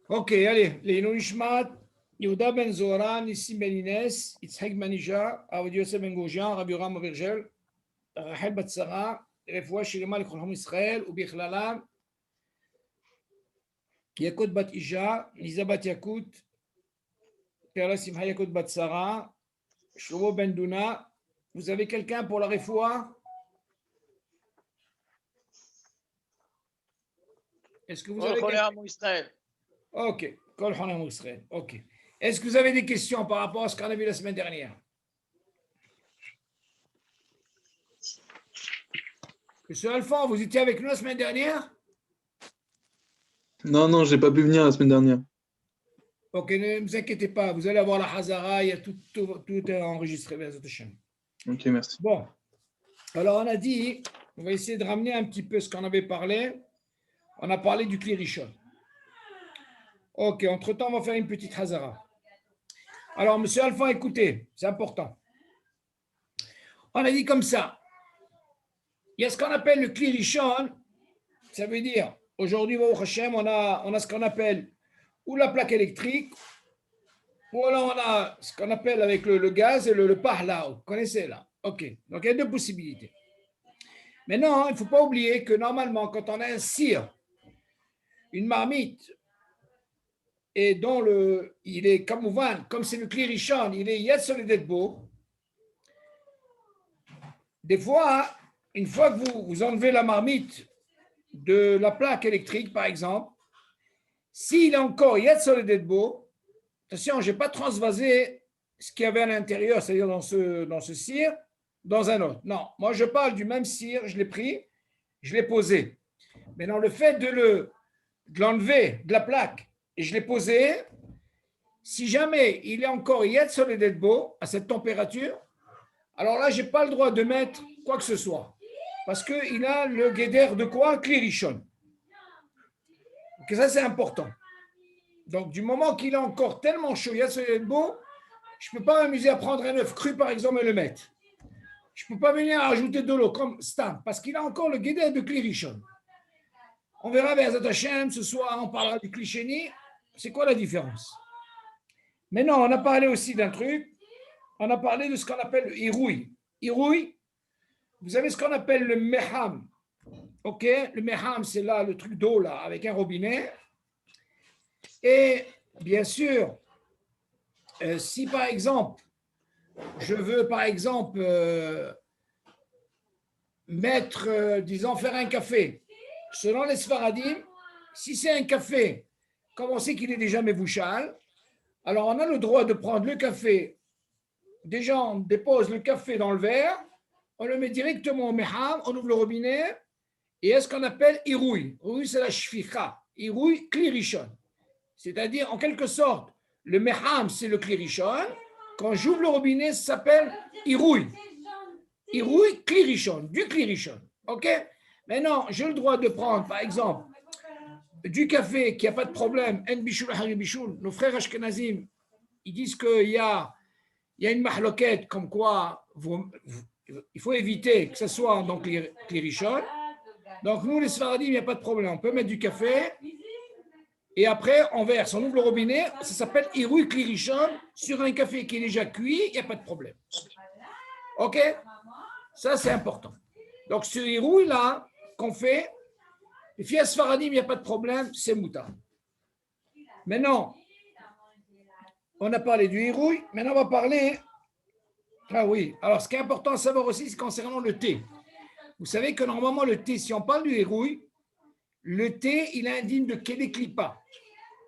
Ok, allez. Leilou Nishmat, Yehuda ben Zohran, Nissim ben Inès, Yitzhak ben Isha, Avod Yosef ben Goujian, Rabbi Yoram Avergel, Rachel bat Sarah, Refoua Shilema L'Chol Ham Israël, Ubichlalam, Yakut bat Isha, Liza bat Yakut, Perla Simha Yakut bat Sarah, Shlomo ben Duna. Vous avez quelqu'un pour la Refoua? Est-ce que vous avez quelqu'un? Ok, Kol Ham Israël. Ok. Est-ce que vous avez des questions par rapport à ce qu'on a vu la semaine dernière? Monsieur Alphand, vous étiez avec nous la semaine dernière? Non, j'ai pas pu venir la semaine dernière. Ok, ne vous inquiétez pas, vous allez avoir la Hazara, il y a tout est enregistré. Ok, merci. Bon, alors on a dit, on va essayer de ramener un petit peu ce qu'on avait parlé. On a parlé du Klirishon. Ok, entre-temps, on va faire une petite Hazara. Alors, monsieur Alphand, écoutez, c'est important. On a dit comme ça, il y a ce qu'on appelle le Klirishon, ça veut dire, aujourd'hui, Baruch Hashem, on a ce qu'on appelle ou la plaque électrique, ou alors on a ce qu'on appelle avec le gaz et le parla. Vous connaissez là? Ok, donc il y a deux possibilités. Maintenant, il ne faut pas oublier que normalement, quand on a un cire, une marmite, et dont il est comme c'est le Klirishon, il est Yad Soledetbo, des fois, une fois que vous enlevez la marmite de la plaque électrique, par exemple, s'il est encore Yad Soledetbo, attention, je n'ai pas transvasé ce qu'il y avait à l'intérieur, c'est-à-dire dans ce cire, dans un autre. Non, moi je parle du même cire, je l'ai pris, je l'ai posé. Maintenant, le fait de l'enlever de la plaque et je l'ai posé, si jamais il est encore Yad Soledetbo à cette température, alors là, je n'ai pas le droit de mettre quoi que ce soit. Parce qu'il a le guéder de quoi? Klirishon. Donc ça, c'est important. Donc, du moment qu'il est encore tellement chaud, Yad Soledetbo, je ne peux pas m'amuser à prendre un œuf cru, par exemple, et le mettre. Je ne peux pas venir ajouter de l'eau comme Stam, parce qu'il a encore le guéder de Klirishon. On verra Be'ezrat Hashem, ce soir, on parlera du Klisheni. C'est quoi la différence? Maintenant, on a parlé aussi d'un truc. On a parlé de ce qu'on appelle le Irouï. Irouï, vous avez ce qu'on appelle le Meham. Ok? Le Meham, c'est là le truc d'eau, là, avec un robinet. Et bien sûr, si par exemple, je veux par exemple disons, faire un café, selon les Sfaradim, si c'est un café, comme on sait qu'il est déjà mévouchal, alors on a le droit de prendre le café. Déjà, on dépose le café dans le verre, on le met directement au meham, on ouvre le robinet, et est ce qu'on appelle irouï. Irouï, c'est la shficha. Irouï, klirishon. C'est-à-dire, en quelque sorte, le meham, c'est le klirishon. Quand j'ouvre le robinet, ça s'appelle irouï. Irouï, klirishon, du klirishon. OK? Maintenant, j'ai le droit de prendre, par exemple, du café qui n'a pas de problème, en bichoul, hari bichoul. Nos frères ashkenazim, ils disent qu'il y a une mahloquette comme quoi il faut éviter que ce soit donc les richons. Donc, nous, les Sfaradim, il n'y a pas de problème. On peut mettre du café et après, on verse, on ouvre le robinet. Ça s'appelle Irouï Klirichon sur un café qui est déjà cuit, il n'y a pas de problème. OK? Ça, c'est important. Donc, ce Irouï-là qu'on fait, les filles Sfaradim, il n'y a pas de problème, c'est moutarde. Maintenant, on a parlé du Irouï. Maintenant, on va parler. Ah oui. Alors, ce qui est important à savoir aussi, c'est concernant le thé. Vous savez que normalement, le thé, si on parle du hérouille, le thé, il est indigne de Kedeklipa.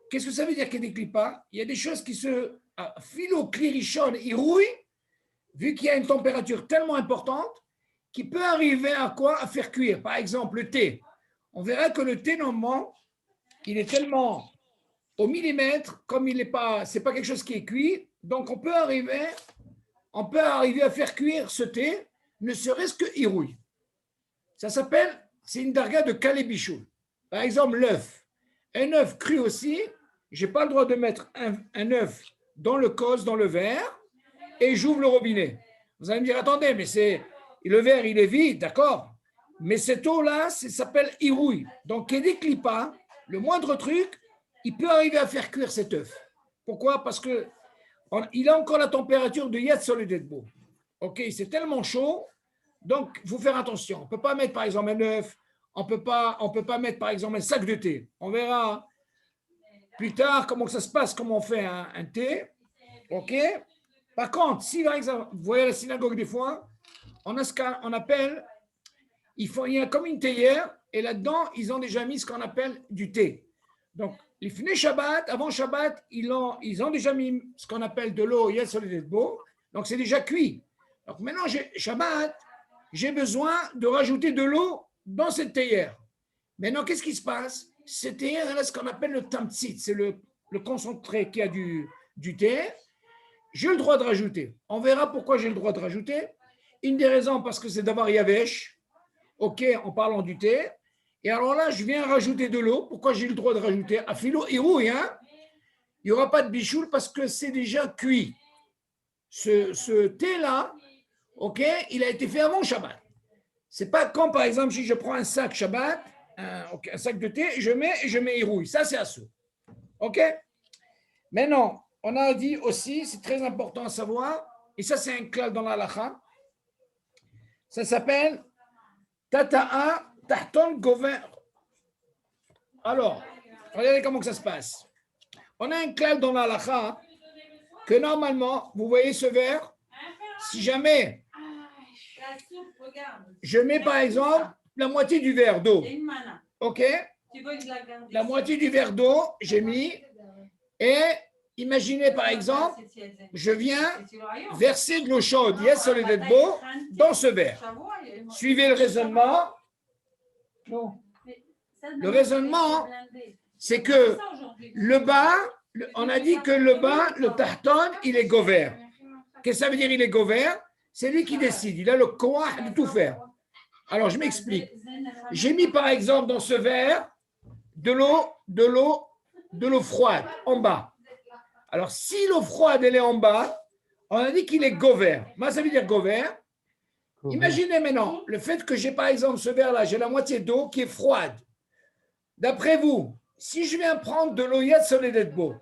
Qu'est-ce que ça veut dire Kedeklipa? Il y a des choses qui se philo-clirichon hérouille, vu qu'il y a une température tellement importante, qui peut arriver à quoi? À faire cuire. Par exemple, le thé. On verra que le thé, normalement, il est tellement au millimètre, comme il n'est pas, c'est pas quelque chose qui est cuit, donc on peut arriver à faire cuire ce thé, ne serait-ce que irouille. Ça s'appelle, c'est une darga de Kalebichoul. Par exemple, l'œuf. Un œuf cru aussi, je n'ai pas le droit de mettre un œuf dans le cos, dans le verre, et j'ouvre le robinet. Vous allez me dire, attendez, mais le verre, il est vide, d'accord? Mais cette eau-là, ça s'appelle irouille. Donc, Kedeklipa, le moindre truc, il peut arriver à faire cuire cet œuf. Pourquoi? Parce qu'il a encore la température de Yad Soledetbo. Ok, c'est tellement chaud, donc il faut faire attention. On ne peut pas mettre par exemple un œuf, on peut pas mettre par exemple un sac de thé. On verra plus tard comment ça se passe, comment on fait un thé. Ok. Par contre, si par exemple, vous voyez à la synagogue des fois, on a ce qu'on appelle, il y a comme une théière, et là-dedans, ils ont déjà mis ce qu'on appelle du thé. Donc, les finés Shabbat, avant Shabbat, ils ont déjà mis ce qu'on appelle de l'eau, Yad Soledetbo, donc c'est déjà cuit. Donc maintenant, Shabbat, j'ai besoin de rajouter de l'eau dans cette théière. Maintenant, qu'est-ce qui se passe? Cette théière, elle a ce qu'on appelle le tamtsit, c'est le concentré qui a du thé. J'ai le droit de rajouter. On verra pourquoi j'ai le droit de rajouter. Une des raisons, parce que c'est d'avoir Yavesh, ok, en parlant du thé. Et alors là, je viens rajouter de l'eau. Pourquoi j'ai le droit de rajouter? À philo et rouille, hein? Il n'y aura pas de bichoul parce que c'est déjà cuit. Ce thé-là, ok, il a été fait avant Shabbat. C'est pas comme, par exemple, si je prends un sac Shabbat, un sac de thé, je mets rouille. Ça, c'est assaut. Ok? Maintenant, on a dit aussi, c'est très important à savoir, et ça, c'est un clal dans la halakha. Ça s'appelle Tata'a Tahton Gover. Alors, regardez comment que ça se passe. On a un clal dans la halakha que normalement, vous voyez ce verre, si jamais je mets par exemple la moitié du verre d'eau, ok? La moitié du verre d'eau, j'ai mis, et imaginez par exemple, je viens verser de l'eau chaude, Yad Soledetbo, dans ce verre. Suivez le raisonnement. Non. Le raisonnement, c'est que le bas, on a dit que le bas, le tahton, il est gover. Qu'est-ce que ça veut dire il est gover? C'est lui qui décide, il a le koah de tout faire. Alors je m'explique. J'ai mis par exemple dans ce verre de l'eau froide en bas. Alors si l'eau froide elle est en bas, on a dit qu'il est gover. Moi ça veut dire gover. Imaginez maintenant le fait que j'ai par exemple ce verre-là, j'ai la moitié d'eau qui est froide. D'après vous, si je viens prendre de l'eau Yad Soledetbo,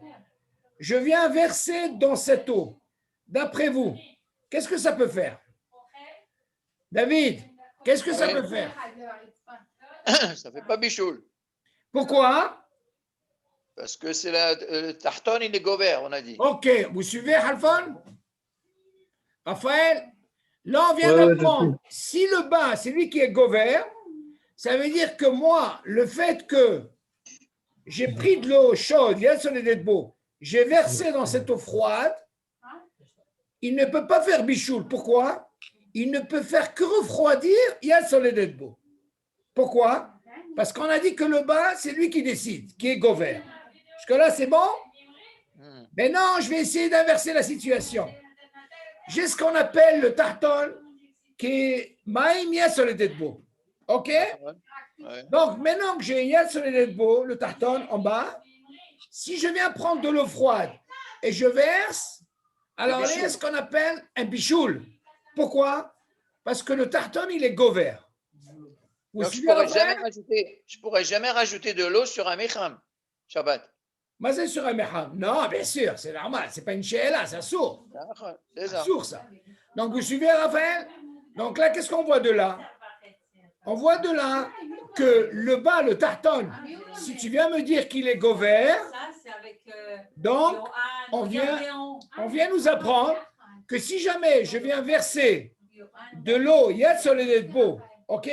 je viens verser dans cette eau. D'après vous, qu'est-ce que ça peut faire? David, qu'est-ce que ça peut faire? Ça ne fait pas bichoul. Pourquoi? Parce que c'est le tarton, il est gover, on a dit. Ok, vous suivez, Halfon? Raphaël? Là, on vient d'apprendre. Si le bas, c'est lui qui est gover, ça veut dire que moi, le fait que j'ai pris de l'eau chaude, Yad Soledetbo, j'ai versé dans cette eau froide, il ne peut pas faire bichoul. Pourquoi? Il ne peut faire que refroidir Yad Soledetbo. Pourquoi? Parce qu'on a dit que le bas, c'est lui qui décide, qui est gover. Jusque-là, c'est bon? Mais non, je vais essayer d'inverser la situation. J'ai ce qu'on appelle le tarton, qui est Maïm Yad Soledetbo. OK? Donc, maintenant que j'ai Yad Soledetbo, le tarton en bas, si je viens prendre de l'eau froide et je verse, alors là, il y a ce qu'on appelle un bichoul. Pourquoi? Parce que le tarton, il est gover. Donc, je ne pourrais jamais rajouter de l'eau sur un mecham, Shabbat. Mais c'est sur un mecham. Non, bien sûr, c'est normal. Ce n'est pas une she'ela, c'est sourd. C'est ça. Sourd, ça. Donc, vous suivez, Raphaël? Donc là, qu'est-ce qu'on voit de là? On voit de là que le bas, le tarton, si tu viens me dire qu'il est gover, donc on vient nous apprendre que si jamais je viens verser de l'eau Yad Soledetbo, ok,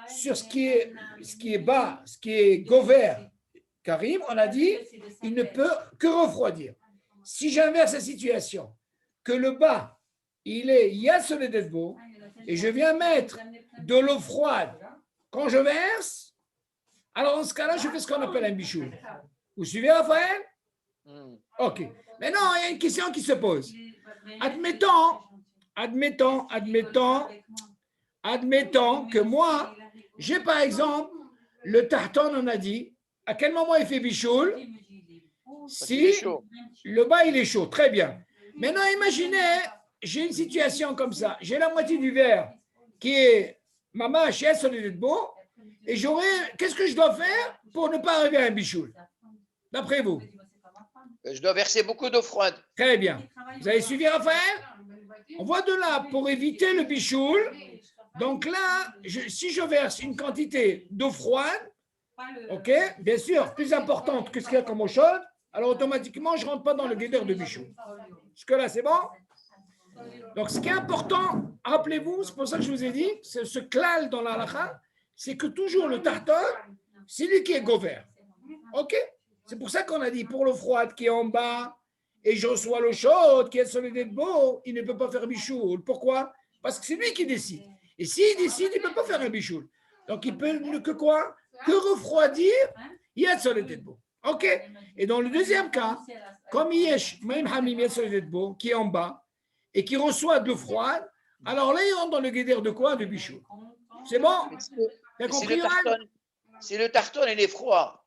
sur ce qui est bas, ce qui est gover, Karim, on a dit, il ne peut que refroidir. Si j'inverse la situation, que le bas, il est Yad Soledetbo, et je viens mettre de l'eau froide quand je verse, alors dans ce cas-là, je fais ce qu'on appelle un bichoul. Vous suivez, Raphaël? Ok. Maintenant, il y a une question qui se pose. Admettons que moi, j'ai par exemple le tarton, on a dit, à quel moment il fait bichoul? Si le bas, il est chaud. Très bien. Maintenant, imaginez, j'ai une situation comme ça. J'ai la moitié du verre qui est Mama Yad Soledetbo et qu'est-ce que je dois faire pour ne pas arriver à un bichoul? D'après vous? Je dois verser beaucoup d'eau froide. Très bien. Vous avez suivi Raphaël? On voit de là, pour éviter le bichoul, donc là, si je verse une quantité d'eau froide, ok, bien sûr, plus importante que ce qu'il y a comme eau chaude, alors automatiquement, je ne rentre pas dans le guédeur de bichoul. Jusque-là, c'est bon? Donc, ce qui est important, rappelez-vous, c'est pour ça que je vous ai dit, c'est ce klal dans la halakha, c'est que toujours le tarton, c'est lui qui est gouverne. Ok? C'est pour ça qu'on a dit pour l'eau froide qui est en bas et je reçois l'eau chaude qui est sur le dédbo, il ne peut pas faire bichoul. Pourquoi? Parce que c'est lui qui décide. Et s'il décide, il ne peut pas faire un bichoul. Donc il peut que quoi? Que refroidir, il y a sur le dédbo. Ok? Et dans le deuxième cas, comme Yesh, même Hamim sur le dédbo, qui est en bas et qui reçoit de l'eau froide, alors là il rentre dans le guédère de quoi? De bichoul. C'est bon? T'as compris, Si le tarton il est froid,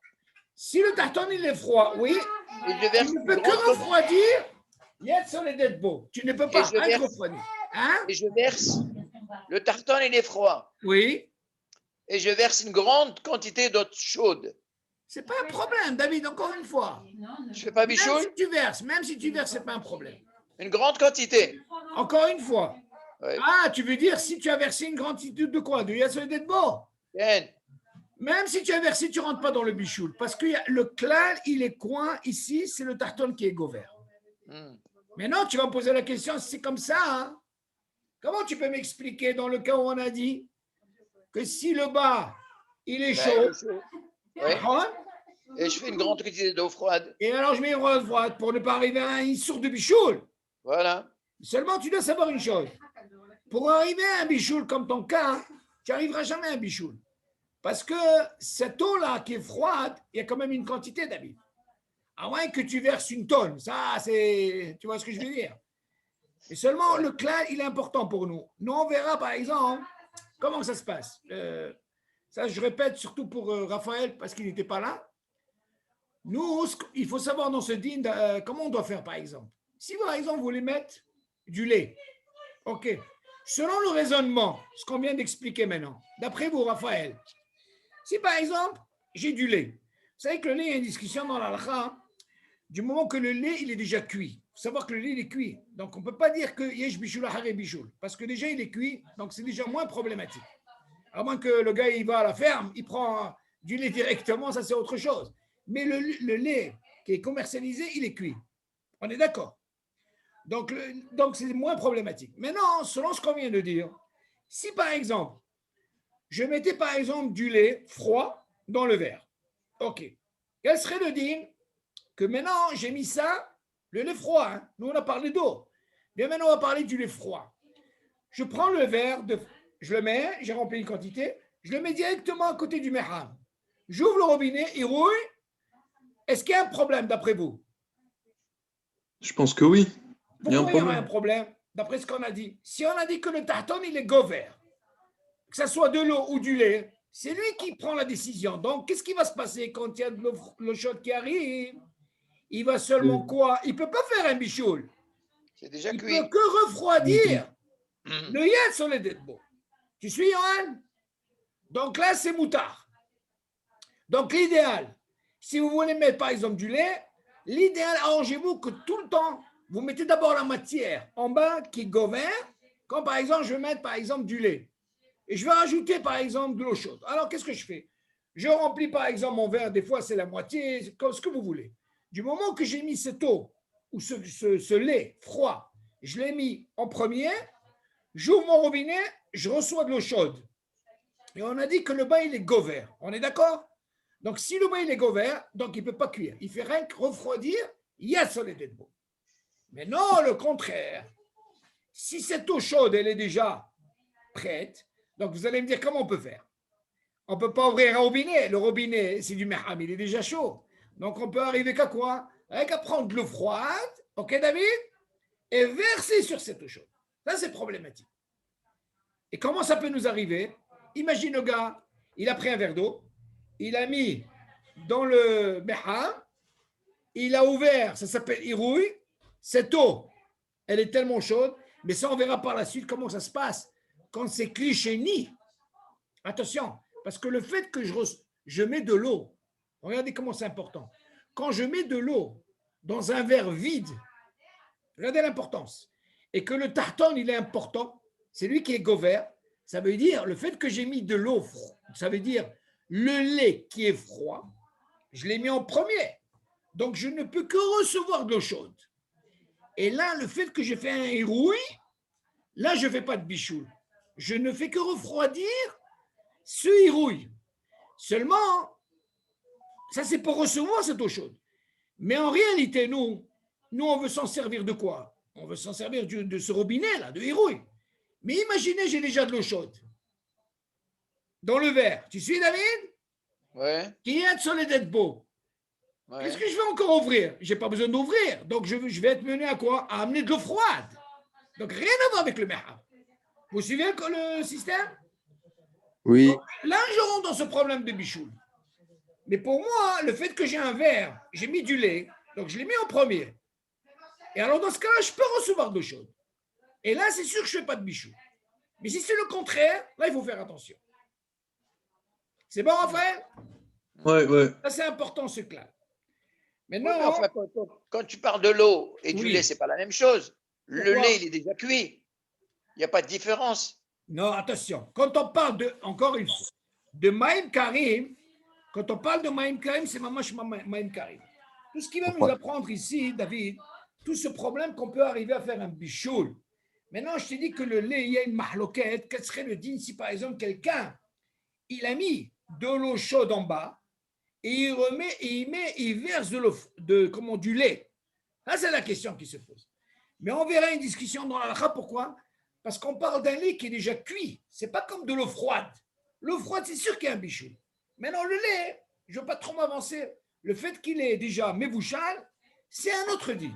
si le tarton il est froid, oui, et je verse tu ne peux que refroidir, il y a sur les dettes beaux. Tu ne peux pas refroidir. Hein? Et je verse, le tarton il est froid. Oui. Et je verse une grande quantité d'eau chaude. C'est pas un problème, David, encore une fois. Je fais pas bichoul? Même si tu verses, c'est pas un problème. Une grande quantité. Encore une fois. Oui. Ah, tu veux dire si tu as versé une grande quantité de quoi? De Yassol et beau. Bien. Même si tu as versé, tu ne rentres pas dans le bichoul. Parce que le clan, il est coin ici, c'est le tarton qui est gouvert. Mais non, tu vas me poser la question, c'est comme ça. Hein? Comment tu peux m'expliquer dans le cas où on a dit que si le bas, il est chaud, oui. Et je fais une grande quantité d'eau froide. Et alors je mets une eau froide pour ne pas arriver à une source de bichoul. Voilà. Seulement, tu dois savoir une chose. Pour arriver à un bichoul comme ton cas, tu n'arriveras jamais à un bichoul. Parce que cette eau-là qui est froide, il y a quand même une quantité d'habits. À moins que tu verses une tonne. Ça, c'est. Tu vois ce que je veux dire? Et seulement, le clan, il est important pour nous. Nous, on verra, par exemple, comment ça se passe. Ça, je répète, surtout pour Raphaël, parce qu'il n'était pas là. Nous, il faut savoir dans ce din, comment on doit faire, par exemple. Si, par exemple, vous voulez mettre du lait, OK. Selon le raisonnement, ce qu'on vient d'expliquer maintenant, d'après vous, Raphaël, si par exemple, j'ai du lait, vous savez que le lait, il y a une discussion dans l'halakha, du moment que le lait, il est déjà cuit. Il faut savoir que le lait, il est cuit. Donc, on ne peut pas dire que yesh bichoul hare bichoul, parce que déjà, il est cuit, donc c'est déjà moins problématique. À moins que le gars, il va à la ferme, il prend du lait directement, ça c'est autre chose. Mais le lait qui est commercialisé, il est cuit. On est d'accord? Donc, c'est moins problématique. Maintenant, selon ce qu'on vient de dire, si par exemple, je mettais par exemple du lait froid dans le verre, ok, quel serait le din que maintenant j'ai mis ça, le lait froid, hein? Nous on a parlé d'eau, bien maintenant on va parler du lait froid. Je prends le verre, je le mets, j'ai rempli une quantité, je le mets directement à côté du meham. J'ouvre le robinet, il rouille. Est-ce qu'il y a un problème d'après vous? Je pense que oui. Pourquoi il y aurait un problème d'après ce qu'on a dit? Si on a dit que le tarton, il est gouvert, que ce soit de l'eau ou du lait, c'est lui qui prend la décision. Donc, qu'est-ce qui va se passer quand il y a de l'eau chaude qui arrive? Il va seulement quoi? Il ne peut pas faire un bichoul. C'est déjà il cuit. Il peut que refroidir le yad sur les dédbo. Tu suis, Yohan? Donc là, c'est moutard. Donc, l'idéal, si vous voulez mettre par exemple du lait, l'idéal, arrangez-vous que tout le temps, vous mettez d'abord la matière en bas qui gouverne. Quand par exemple, je vais mettre par exemple du lait et je vais rajouter par exemple de l'eau chaude. Alors, qu'est-ce que je fais? Je remplis par exemple mon verre, des fois c'est la moitié, comme ce que vous voulez. Du moment que j'ai mis cette eau ou ce lait froid, je l'ai mis en premier, j'ouvre mon robinet, je reçois de l'eau chaude. Et on a dit que le bain, il est gouverne. On est d'accord? Donc, si le bain, il est gouverne, donc il ne peut pas cuire. Il fait rien que refroidir, il y a sur les dédbo. Mais non, le contraire. Si cette eau chaude, elle est déjà prête, donc vous allez me dire comment on peut faire. On ne peut pas ouvrir un robinet. Le robinet, c'est du meham, il est déjà chaud. Donc, on peut arriver qu'à quoi? Avec à prendre de l'eau froide, ok David, et verser sur cette eau chaude. Là, c'est problématique. Et comment ça peut nous arriver? Imagine le gars, il a pris un verre d'eau, il a mis dans le meham, il a ouvert, ça s'appelle irouille. Cette eau, elle est tellement chaude, mais ça, on verra par la suite comment ça se passe quand c'est cliché-ni. Attention, parce que le fait que je mets de l'eau, regardez comment c'est important. quand je mets de l'eau dans un verre vide, regardez l'importance, et que le tarton, il est important, c'est lui qui est gover, ça veut dire le fait que j'ai mis de l'eau, ça veut dire le lait qui est froid, je l'ai mis en premier. Donc, je ne peux que recevoir de l'eau chaude. Et là, le fait que j'ai fait un hérouille, là, je ne fais pas de bichoul. Je ne fais que refroidir ce hérouille. Seulement, ça, c'est pour recevoir cette eau chaude. Mais en réalité, nous on veut s'en servir de quoi? On veut s'en servir de ce robinet-là, de hérouille. Mais imaginez, j'ai déjà de l'eau chaude dans le verre. Tu suis, David? Ouais. Qui est sur les dettes beaux. Ouais. Qu'est-ce que je vais encore ouvrir? Je n'ai pas besoin d'ouvrir. Donc, je vais être mené à quoi? À amener de l'eau froide. Donc, rien à voir avec le mehab. Vous suivez le système? Oui. Donc, là, je rentre dans ce problème de bichoul. Mais pour moi, le fait que j'ai un verre, j'ai mis du lait, donc je l'ai mis en premier. Et alors, dans ce cas-là, je peux recevoir de l'eau chaude. Et là, c'est sûr que je ne fais pas de bichoul. Mais si c'est le contraire, là, il faut faire attention. C'est bon, Raphaël? Ouais, ouais. Ça, c'est important, ce clal. Oui, Maintenant, mais enfin, quand tu parles de l'eau et du Oui. lait, c'est pas la même chose. Le Pourquoi? lait, il est déjà cuit. Il n'y a pas de différence. non, attention. Quand on parle de, encore une fois, de Maïm Karim, quand on parle de Maïm Karim, c'est Mamash Maïm Karim. Tout ce qui va nous Pourquoi? apprendre ici, David, tout ce problème qu'on peut arriver à faire un bichoul. Maintenant, je t'ai dit que le lait, il y a une mahloquette. Quel serait le din si, par exemple, quelqu'un, il a mis de l'eau chaude en bas et il remet, et il verse du lait. Là, c'est la question qui se pose. Mais on verra une discussion dans la pourquoi? Parce qu'on parle d'un lait qui est déjà cuit. Ce n'est pas comme de l'eau froide. L'eau froide, c'est sûr qu'il y a un bichou. Maintenant, le lait, je ne veux pas trop m'avancer. Le fait qu'il est déjà mébouchal, c'est un autre dit.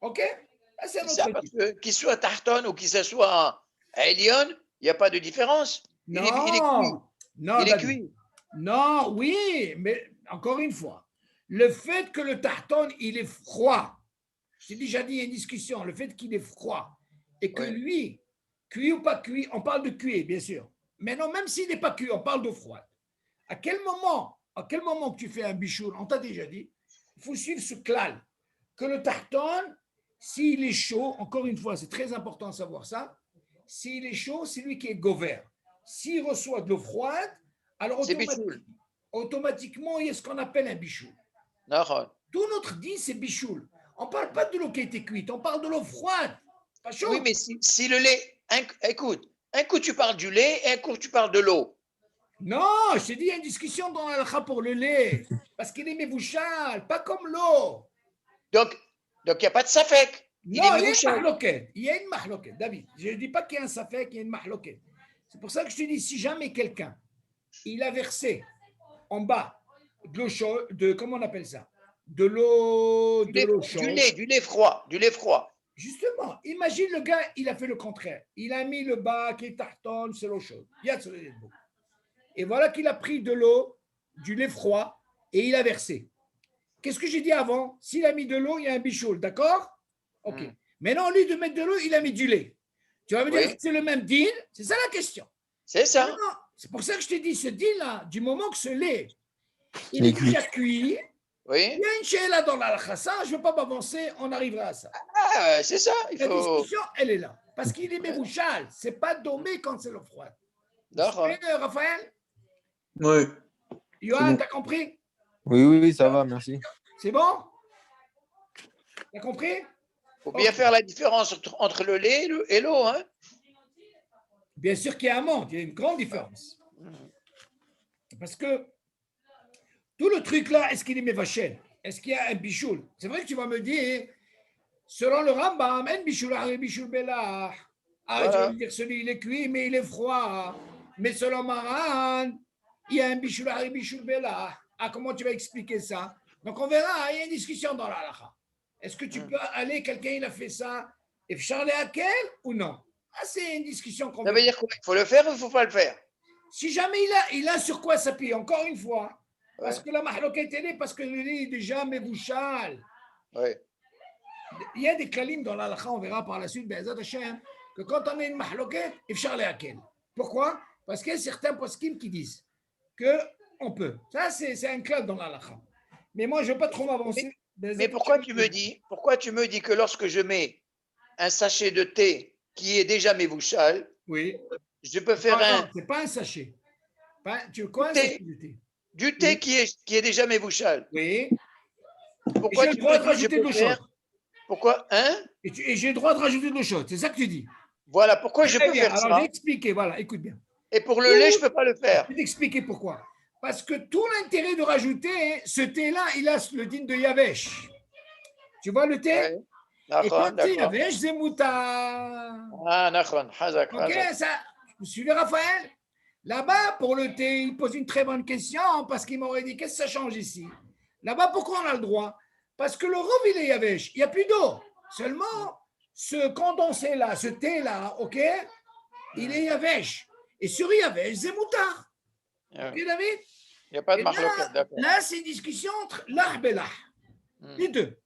OK? Là, c'est un C'est ça, autre parce dit. que qu'il soit Tarton ou qu'il soit à Elion, il n'y a pas de différence. Il est cuit. Non, non, Il est David. cuit. Non, oui, mais encore une fois, le fait que le tarton, il est froid, j'ai déjà dit, il y a une discussion, le fait qu'il est froid et que Ouais. lui, cuit ou pas cuit, on parle de cuit, bien sûr. Mais non, même s'il n'est pas cuit, on parle d'eau froide. À quel moment que tu fais un bichour, on t'a déjà dit, il faut suivre ce clal, que le tarton, s'il est chaud, encore une fois, c'est très important de savoir ça, s'il est chaud, c'est lui qui est gover. S'il reçoit de l'eau froide, alors C'est bichoul. automatiquement, il y a ce qu'on appelle un bichoul. Nahon. Tout notre dit, c'est bichoul. On ne parle pas de l'eau qui a été cuite, on parle de l'eau froide. Pas chaud. Oui, mais si le lait. Écoute, un coup tu parles du lait et un coup tu parles de l'eau. Non, je t'ai dit, il y a une discussion dans l'alcha pour le lait. Parce qu'il est mébouchal, pas comme l'eau. Donc, il n'y a pas de safek. Non, il y a une mahloquette. Il y a une mahloquette, David. Je ne dis pas qu'il y a un safek, il y a une mahloquette. C'est pour ça que je te dis, si jamais quelqu'un, il a versé en bas de l'eau chaude, comment on appelle ça? De l'eau chaude. Du lait froid. Du lait froid. Justement, imagine le gars, il a fait le contraire. Il a mis le bac, il tartonne, c'est l'eau chaude. Il y a et voilà qu'il a pris de l'eau, du lait froid, et il a versé. Qu'est-ce que j'ai dit avant? S'il a mis de l'eau, il y a un bichoul, d'accord? Ok. Maintenant, au lieu de mettre de l'eau, il a mis du lait. Tu vas me dire que c'est le même deal? C'est ça la question. C'est ça. Non, c'est pour ça que je t'ai dit, ce deal-là, du moment que ce lait, il est déjà cuit, Oui. il y a une chéla dans la khassa, je ne veux pas m'avancer, on arrivera à ça. Ah, c'est ça. La discussion, elle est là. Parce qu'il est mébouchal. Ce n'est pas dommé quand c'est l'eau froide. D'accord. Raphaël? Ouais. Johan, bon. t'as compris? Oui, ça va, merci. C'est bon? T'as compris? Il faut bien faire la différence entre le lait et l'eau. Hein? Bien sûr qu'il y a un monde, il y a une grande différence. Parce que tout le truc là, est-ce qu'il est mévachel? Est-ce qu'il y a un bichoul? C'est vrai que tu vas me dire, selon le Rambam, un bichoul, un bichoul belah. Ah, tu vas me dire, celui il est cuit, mais il est froid. Mais selon Maran, il y a un bichoul, un bichoul belah. Ah, comment tu vas expliquer ça? Donc on verra, il y a une discussion dans la halakha. Est-ce que tu peux aller, quelqu'un il a fait ça, et Charles à quel ou non? Ah, c'est une discussion qu'on Ça veut dire quoi? Il faut le faire ou il ne faut pas le faire? Si jamais il a sur quoi s'appuyer, encore une fois, parce que la mahloquette est parce que le lit est déjà mébouchal. Ouais. Il y a des klalim dans l'alakha, on verra par la suite, que quand on a une mahloquette, il faut Charles à quel. Pourquoi? Parce qu'il y a certains poskim qui disent qu'on peut. Ça, c'est un club dans l'alakha. Mais moi, je ne veux pas trop m'avancer. Mais pourquoi tu me dis que lorsque je mets un sachet de thé qui est déjà mévouchal, Oui. je peux faire Non, ce n'est pas un sachet. Tu veux quoi, un sachet de thé? du thé qui est déjà mévouchal. Oui. Pourquoi J'ai le tu droit me de dis que je rajouter de peux l'eau faire chaude. Pourquoi Et j'ai le droit de rajouter de l'eau chaude. C'est ça que tu dis. Voilà, pourquoi je Très peux bien. faire Alors, j'ai ça. expliqué. Voilà, écoute bien. Et pour le lait, je ne peux pas le Je faire. vais t'expliquer pourquoi. Parce que tout l'intérêt de rajouter ce thé-là, il a le din de Yavesh. Tu vois le thé? Ouais. Et quand c'est D'accord. Yavesh, c'est Mouta. Ah, d'accord. Hazak, Ok, hazak. ça. Vous suivez Raphaël? Là-bas, pour le thé, il pose une très bonne question parce qu'il m'aurait dit qu'est-ce que ça change ici? Là-bas, pourquoi on a le droit? Parce que le rhum, il est Yavesh. Il n'y a plus d'eau. Seulement, ce condensé-là, ce thé-là, ok, il est Yavesh. Et sur Yavesh, c'est Moutard. Ok, David? Il n'y a pas de Et mahloket, d'accord. là c'est une discussion entre l'ah et l'ah. Hmm. Les deux.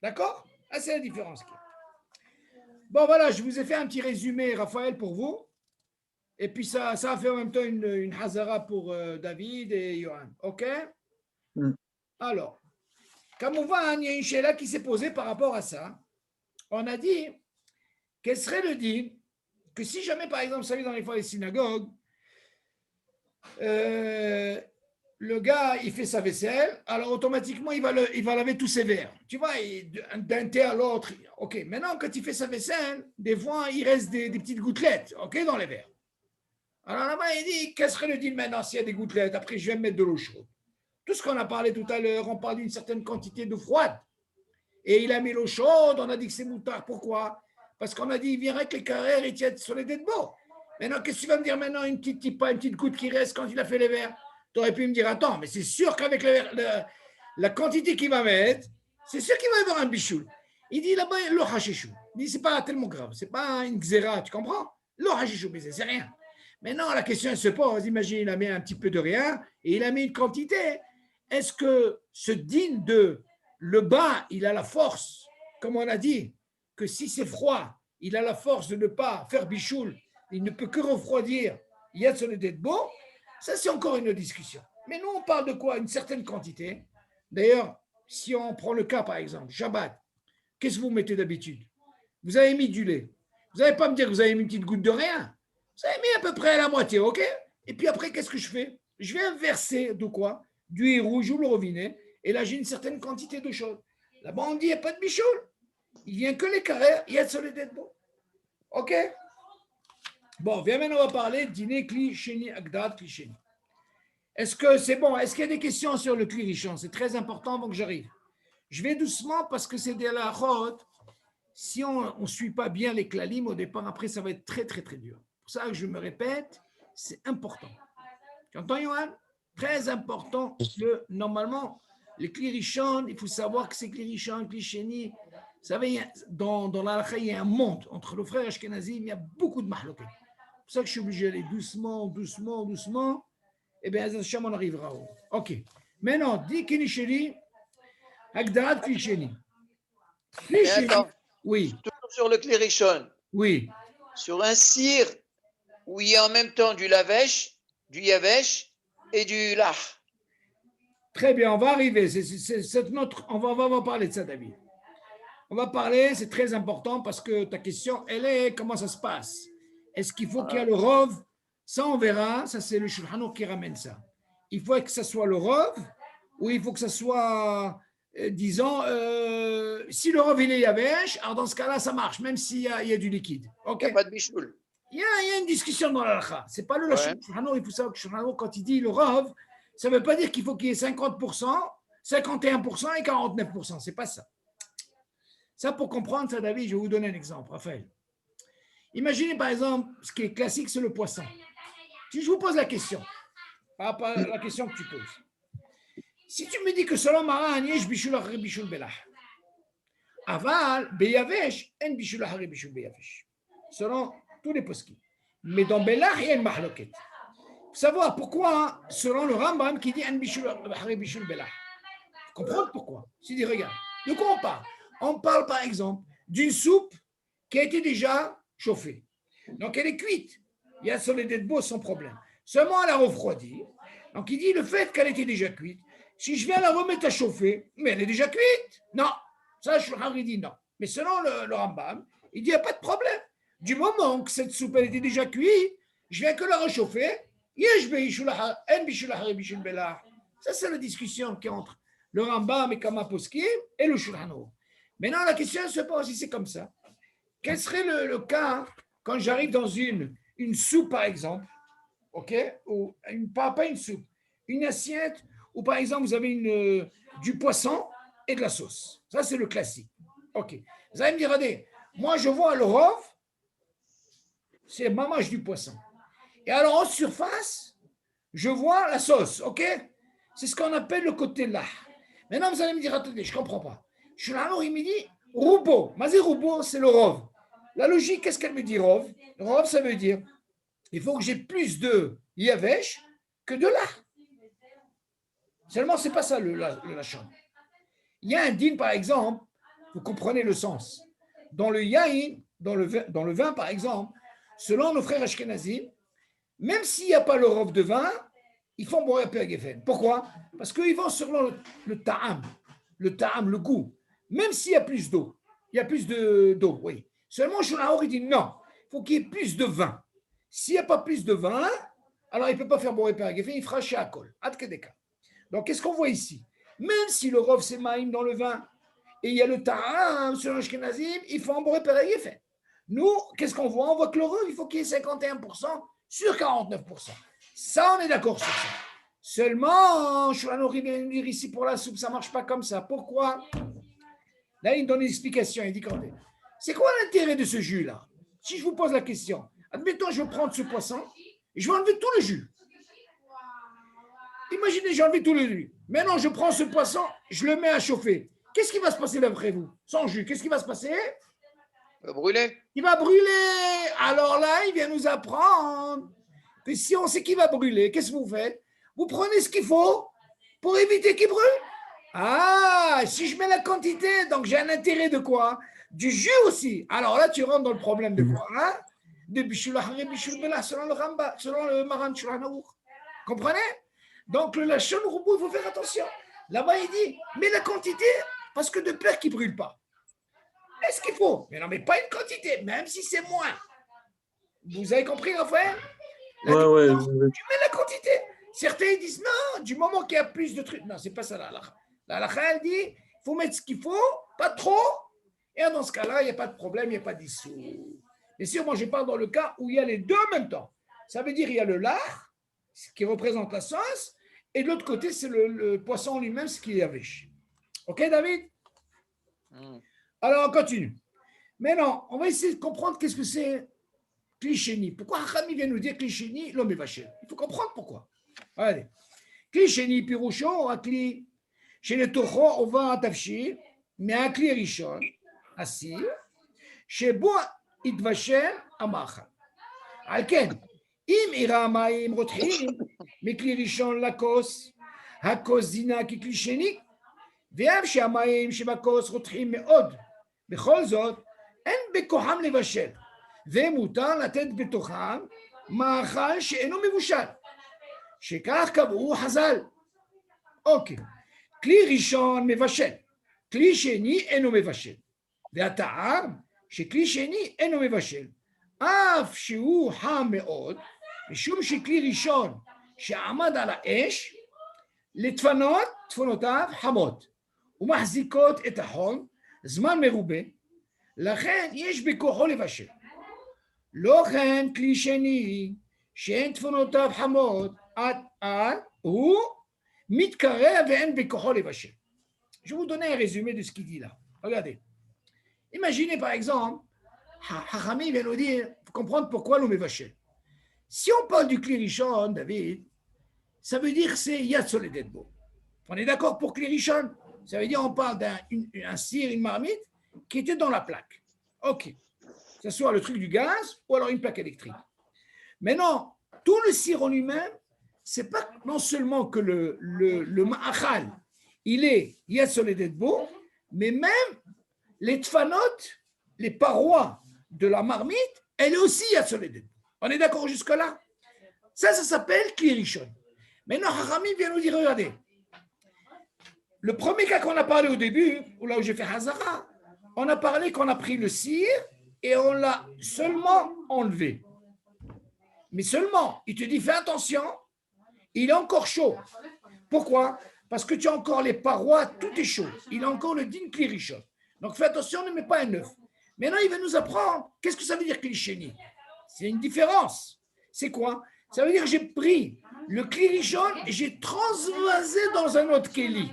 D'accord? Là, c'est la différence. Bon, voilà, je vous ai fait un petit résumé, Raphaël, pour vous. Et puis, ça va faire en même temps une hazara pour David et Johan. OK? Mm. Alors, comme on voit, il y a une chéla qui s'est posée par rapport à ça. On a dit, quel serait le din que si jamais, par exemple, vous savez, dans les fois des synagogues, le gars, il fait sa vaisselle, alors automatiquement, il va laver tous ses verres. Tu vois, d'un thé à l'autre. OK, maintenant, quand il fait sa vaisselle, des fois, il reste des petites gouttelettes, OK, dans les verres. Alors là-bas, il dit, quel serait le deal maintenant s'il y a des gouttelettes? Après, je vais mettre de l'eau chaude. Tout ce qu'on a parlé tout à l'heure, on parle d'une certaine quantité d'eau froide. Et il a mis l'eau chaude, on a dit que c'est moutard. Pourquoi? Parce qu'on a dit, il vient avec les carrières et tienne sur les dés de beau. Maintenant, qu'est-ce que tu vas me dire maintenant, une petite goutte qui reste quand il a fait les verres? Tu aurais pu me dire, attends, mais c'est sûr qu'avec la quantité qu'il va mettre, c'est sûr qu'il va y avoir un bichoul. Il dit là-bas, l'eau hachishou. Il dit, c'est pas tellement grave, c'est pas une xéra, tu comprends? L'eau hachishou, mais c'est rien. Maintenant, la question se pose, imagine, il a mis un petit peu de rien et il a mis une quantité. Est-ce que ce digne de le bas, il a la force, comme on a dit, que si c'est froid, il a la force de ne pas faire bichoul, il ne peut que refroidir, il y a son idée de beau, ça c'est encore une discussion. Mais nous, on parle de quoi? Une certaine quantité. D'ailleurs, si on prend le cas, par exemple, Shabbat, qu'est-ce que vous mettez d'habitude? Vous avez mis du lait. Vous n'allez pas me dire que vous avez mis une petite goutte de rien. Vous avez mis à peu près la moitié, ok? Et puis après, qu'est-ce que je fais? Je vais verser de quoi? Du héros, je le robinet, et là, j'ai une certaine quantité de choses. Là-bas, on dit, il n'y a pas de bichoul. Il vient que les carrés, il y a de solide de beau. Ok? Bon, viens maintenant, on va parler dîner cliché, agdad, cliché. Est-ce que c'est bon? Est-ce qu'il y a des questions sur le clirichon? C'est très important avant que j'arrive. Je vais doucement parce que c'est de la route. Si on ne suit pas bien les klalim au départ, après, ça va être très, très, très dur. Pour ça que je me répète, c'est important. Tu entends, Yohan? Très important que normalement, les clirichon, il faut savoir que c'est clirichon, clichéni. Vous savez, dans la halakha, il y a un monde entre le frère Ashkenazim, il y a beaucoup de mahloket. C'est pour ça que je suis obligé d'aller doucement. Et bien, on arrivera au. OK. Maintenant, dis Kinisheli, Agdarat Klisheni. Attends, Oui, toujours sur le klirichon, oui. sur un cire où il y a en même temps du lavesh, du yavesh et du lach. Très bien, on va arriver. On va parler de ça, David. On va parler, c'est très important parce que ta question, elle est comment ça se passe? Est-ce qu'il faut qu'il y ait le rov? Ça, on verra. Ça, c'est le Shulchan Aruch qui ramène ça. Il faut que ça soit le rov ou il faut que ça soit, disons, si le rov il est yavesh, alors dans ce cas-là, ça marche, même s'il y a du liquide. OK? Il n'y a pas de bichoul. Il y a une discussion dans l'alakha. Ce n'est pas le Ouais. Shulchan Aruch. Il faut savoir que Shulchan Aruch, quand il dit le rov, ça ne veut pas dire qu'il faut qu'il y ait 50%, 51% et 49%. Ce n'est pas ça. Ça, pour comprendre ça, David, je vais vous donner un exemple, Raphaël. Imaginez, par exemple, ce qui est classique, c'est le poisson. Si je vous pose la question, par rapport à la question que tu poses, si tu me dis que selon Mara, Yesh bishul achari bishul belah, aval beyavesh en bishul achari bishul beyavesh, selon tous les poskim. Mais dans belah, il y a une mahloket. Il faut savoir pourquoi, selon le Rambam qui dit en bishul achari bishul belah. Comprendre pourquoi? Tu dis, regarde, de quoi on parle? On parle par exemple d'une soupe qui a été déjà chauffée. Donc elle est cuite. Il y a sur les dés de beau sans problème. Seulement elle a refroidi. Donc il dit le fait qu'elle était déjà cuite, Si je viens la remettre à chauffer, mais elle est déjà cuite. Non, ça, Shulchan Aruch dit non. Mais selon le Rambam, il dit il n'y a pas de problème. Du moment que cette soupe elle était déjà cuite, je viens que la réchauffer. Ça, c'est la discussion qui est entre le Rambam et Kama Poskim et le Shulchan Aruch. Maintenant, la question se pose si c'est comme ça. Quel serait le cas quand j'arrive dans une soupe, par exemple, ok, ou pas une soupe, une assiette où, par exemple, vous avez du poisson et de la sauce. Ça, c'est le classique. Ok. Vous allez me dire, regardez, moi, je vois le rov, c'est mamage du poisson. Et alors, en surface, je vois la sauce, ok? C'est ce qu'on appelle le côté là. Maintenant, vous allez me dire, attendez, je ne comprends pas. Shulchan Aruch, il me dit, roubo. Mazé roubo, c'est le rov. La logique, qu'est-ce qu'elle me dit, rov? Rov, ça veut dire, il faut que j'ai plus de yavesh que de là. Seulement, ce n'est pas ça le lachon. Il y a un din, par exemple, vous comprenez le sens. Dans le yain, dans le vin, par exemple, selon nos frères ashkenazim, même s'il n'y a pas le rov de vin, ils font boire un geffen. Pourquoi? Parce qu'ils vont selon le ta'am, le goût. Même s'il y a plus d'eau, il y a plus d'eau, oui. Seulement, Shulchan Aruch dit non, il faut qu'il y ait plus de vin. S'il n'y a pas plus de vin, alors il ne peut pas faire boire un geffen, il fera shakol, ad kedeka. Donc, qu'est-ce qu'on voit ici? Même si le rov c'est maïm dans le vin, et il y a le ta'am sur l'ashkenazim, il faut en boire un geffen. Nous, qu'est-ce qu'on voit? On voit que le rov, il faut qu'il y ait 51% sur 49%. Ça, on est d'accord sur ça. Seulement, Shulchan Aruch vient de dire ici pour la soupe, ça ne marche pas comme ça. Pourquoi? Là, il donne une explication. Il dit, c'est quoi l'intérêt de ce jus-là? Si je vous pose la question, admettons, je vais prendre ce poisson et je vais enlever tout le jus. Imaginez, j'ai enlevé tout le jus. Maintenant, je prends ce poisson, je le mets à chauffer. Qu'est-ce qui va se passer d'après vous? Sans jus, qu'est-ce qui va se passer? Il va brûler. Il va brûler. Alors là, il vient nous apprendre que si on sait qu'il va brûler, qu'est-ce que vous faites? Vous prenez ce qu'il faut pour éviter qu'il brûle. Ah, si je mets la quantité, donc j'ai un intérêt de quoi? Du jus aussi. Alors là, tu rentres dans le problème de quoi? Hein? De bishul achare bishul bela, selon le Ramba, selon le Maran Shulchan Aruch. Comprenez? Donc le lachon roubou, il faut faire attention. Là-bas, il dit, mets la quantité parce que de peur qu'il ne brûle pas. Est-ce qu'il faut? Mais non, mais pas une quantité, même si c'est moins. Vous avez compris, Raphaël? Ouais, ouais. Tu mets la quantité. Certains disent non, du moment qu'il y a plus de trucs. Non, c'est pas ça la halakha. La halakha, elle dit, il faut mettre ce qu'il faut, pas trop. Et dans ce cas-là, il n'y a pas de problème, il n'y a pas d'issue. Mais si moi je parle dans le cas où il y a les deux en même temps, ça veut dire il y a le lard, ce qui représente la sauce, et de l'autre côté, c'est le poisson lui-même, ce qui est yavesh. Ok, David? Alors, on continue. Maintenant, on va essayer de comprendre qu'est-ce que c'est kli sheni. Pourquoi Hachami vient nous dire kli sheni, l'homme est vaché? Il faut comprendre pourquoi. Allez. Kli sheni, piroucho, akli, shenetocho, ova, tafshir, mais akli rishon, asir, שבו יתבשל המאכל. על כן, אם עירה המים רותחים מכלי ראשון לכוס, הכוס זינה ככלי שני, ואף שהמים שבכוס רותחים מאוד, בכל זאת אין בכוחם לבשל, ומותר לתת בתוכם מאכל שאינו מבושל, שכך קבעו חז"ל. אוקיי, כלי ראשון מבשל, כלי שני אינו מבשל, והטעם שכלי שני אינו מבשל, אף שהוא חם מאוד, משום שכלי ראשון שעמד על האש, תפונותיו חמות, ומחזיקות את החום זמן מרובה, לכן יש בכוחו לבשל. לא כן כלי שני, שאין תפונותיו חמות, הוא מתקרב ואין בכוחו לבשל. Je vais vous donner un résumé de ce qu'il dit là. Regardez. Imaginez par exemple, Hachami vient nous dire, il faut comprendre pourquoi l'homme est vaché. Si on parle du Klirishon, David, ça veut dire que c'est Yad Soledetbo. On est d'accord pour Klirishon? Ça veut dire on parle d'un cire, une marmite qui était dans la plaque. Ok. Que ce soit le truc du gaz ou alors une plaque électrique. Maintenant, tout le cire en lui-même, c'est pas non seulement que le ma'achal, il est Yad Soledetbo, mais même les tfanot, les parois de la marmite, elle est aussi Yad Soledetbo. On est d'accord jusque-là? Ça s'appelle Kli Rishon. Maintenant, Hachami vient nous dire, regardez, Le premier cas qu'on a parlé au début, ou là où j'ai fait Hazara, on a parlé qu'on a pris le cire et on l'a seulement enlevé. Mais seulement, il te dit, fais attention, il est encore chaud. Pourquoi? Parce que tu as encore les parois, tout est chaud. Il a encore le din klirishon. Donc fais attention, ne mets pas un œuf. Maintenant, il va nous apprendre, qu'est-ce que ça veut dire klisheni? C'est une différence. C'est quoi? Ça veut dire que j'ai pris le klirishon et j'ai transvasé dans un autre keli.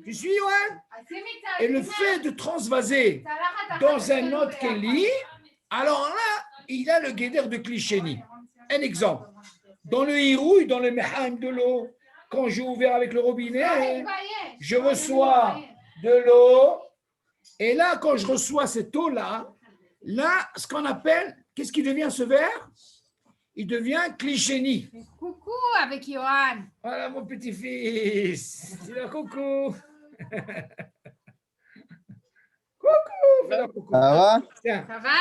Tu suis, ouais? Et le fait de transvaser dans un autre keli, alors là, il a le guédère de klisheni. Un exemple. Dans le hirouille, dans le mehaim de l'eau, quand j'ai ouvert avec le robinet, je reçois de l'eau. Et là, quand je reçois cette eau-là, là, ce qu'on appelle, qu'est-ce qui devient ce verre? Il devient klisheni. Coucou avec Johan. Voilà mon petit-fils. C'est là, coucou. Coucou. Fais-la coucou. Ça va? Tiens. Ça va?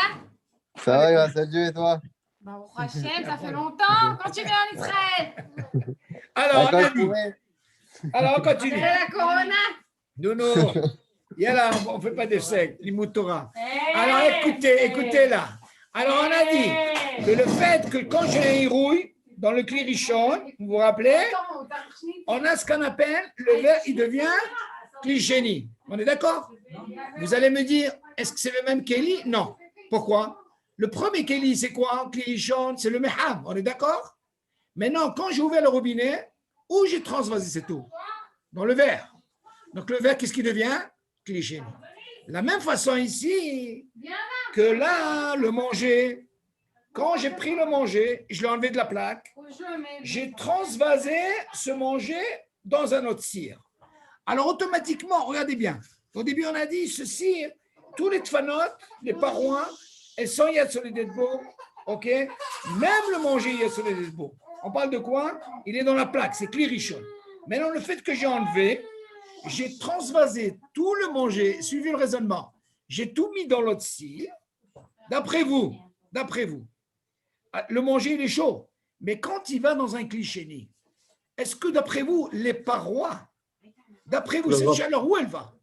Ça va, grâce à Dieu et toi? Bah, au Hachem, ça fait longtemps quand tu viens en Israël. Alors, on D'accord, a dit. ouais. Alors, on continue. C'est la Corona. Non. Yalla, on ne fait pas d'essai. L'imout Torah. Hey. Alors, écoutez là. Alors, on a dit que le fait que quand j'ai un hirouille dans le klirishon, vous vous rappelez, on a ce qu'on appelle le verre, il devient klisheni. On est d'accord? Vous allez me dire, est-ce que c'est le même keli? Non. Pourquoi? Le premier keli, c'est quoi? Klirishon, c'est le meham. On est d'accord? Maintenant, quand j'ai ouvert le robinet, où j'ai transvasé cette eau? Dans le verre. Donc, le verre, qu'est-ce qui devient? Klisheni. La même façon ici que là, le manger. Quand j'ai pris le manger, je l'ai enlevé de la plaque, j'ai transvasé ce manger dans un autre cire. Alors, automatiquement, regardez bien. Au début, on a dit ce cire, tous les tfanot, les parois, elles sont yad solidetbo, ok? Même le manger yad solidetbo. On parle de quoi? Il est dans la plaque, c'est klirishon. Maintenant, le fait que j'ai enlevé, j'ai transvasé tout le manger, suivi le raisonnement. J'ai tout mis dans l'autre cire. D'après vous, le manger, il est chaud. Mais quand il va dans un klisheni, est-ce que d'après vous, les parois, d'après vous, cette chaleur, où elle va?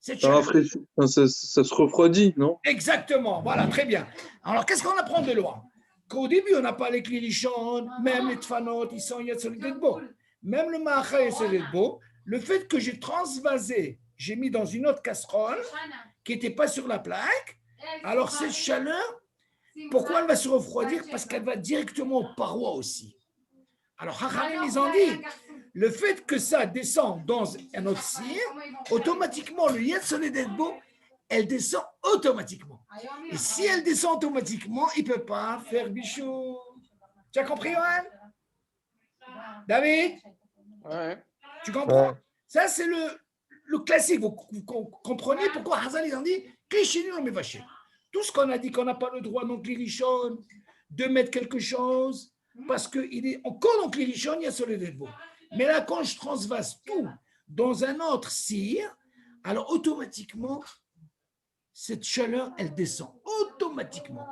Cette chaleur, ça se refroidit, non? exactement, voilà, très bien. Alors, qu'est-ce qu'on apprend de loin? Qu'au début, on n'a pas les klirishon, même les tfanot, ils sont yatsolidetbo. Même le maacha yatsolidetbo, le fait que j'ai transvasé, j'ai mis dans une autre casserole qui n'était pas sur la plaque, alors cette chaleur, pourquoi elle va se refroidir? Parce qu'elle va directement aux parois aussi. Alors, Chachamim, ils ont dit, le fait que ça descend dans un autre cire, automatiquement, le Yetz Solidetbo, elle descend automatiquement. Et si elle descend automatiquement, il ne peut pas faire bichou. Tu as compris, Johan? David? Ouais. Tu comprends? Ouais. Ça, c'est le classique. Vous comprenez pourquoi Hazal, ils ont dit, Klisheni non mevaché. Tout ce qu'on a dit qu'on n'a pas le droit dans Klirishon de mettre quelque chose, parce qu'il est encore dans Klirishon, il y a Soledetbo. Mais là, quand je transvase tout dans un autre cire, alors automatiquement, cette chaleur, elle descend. Automatiquement.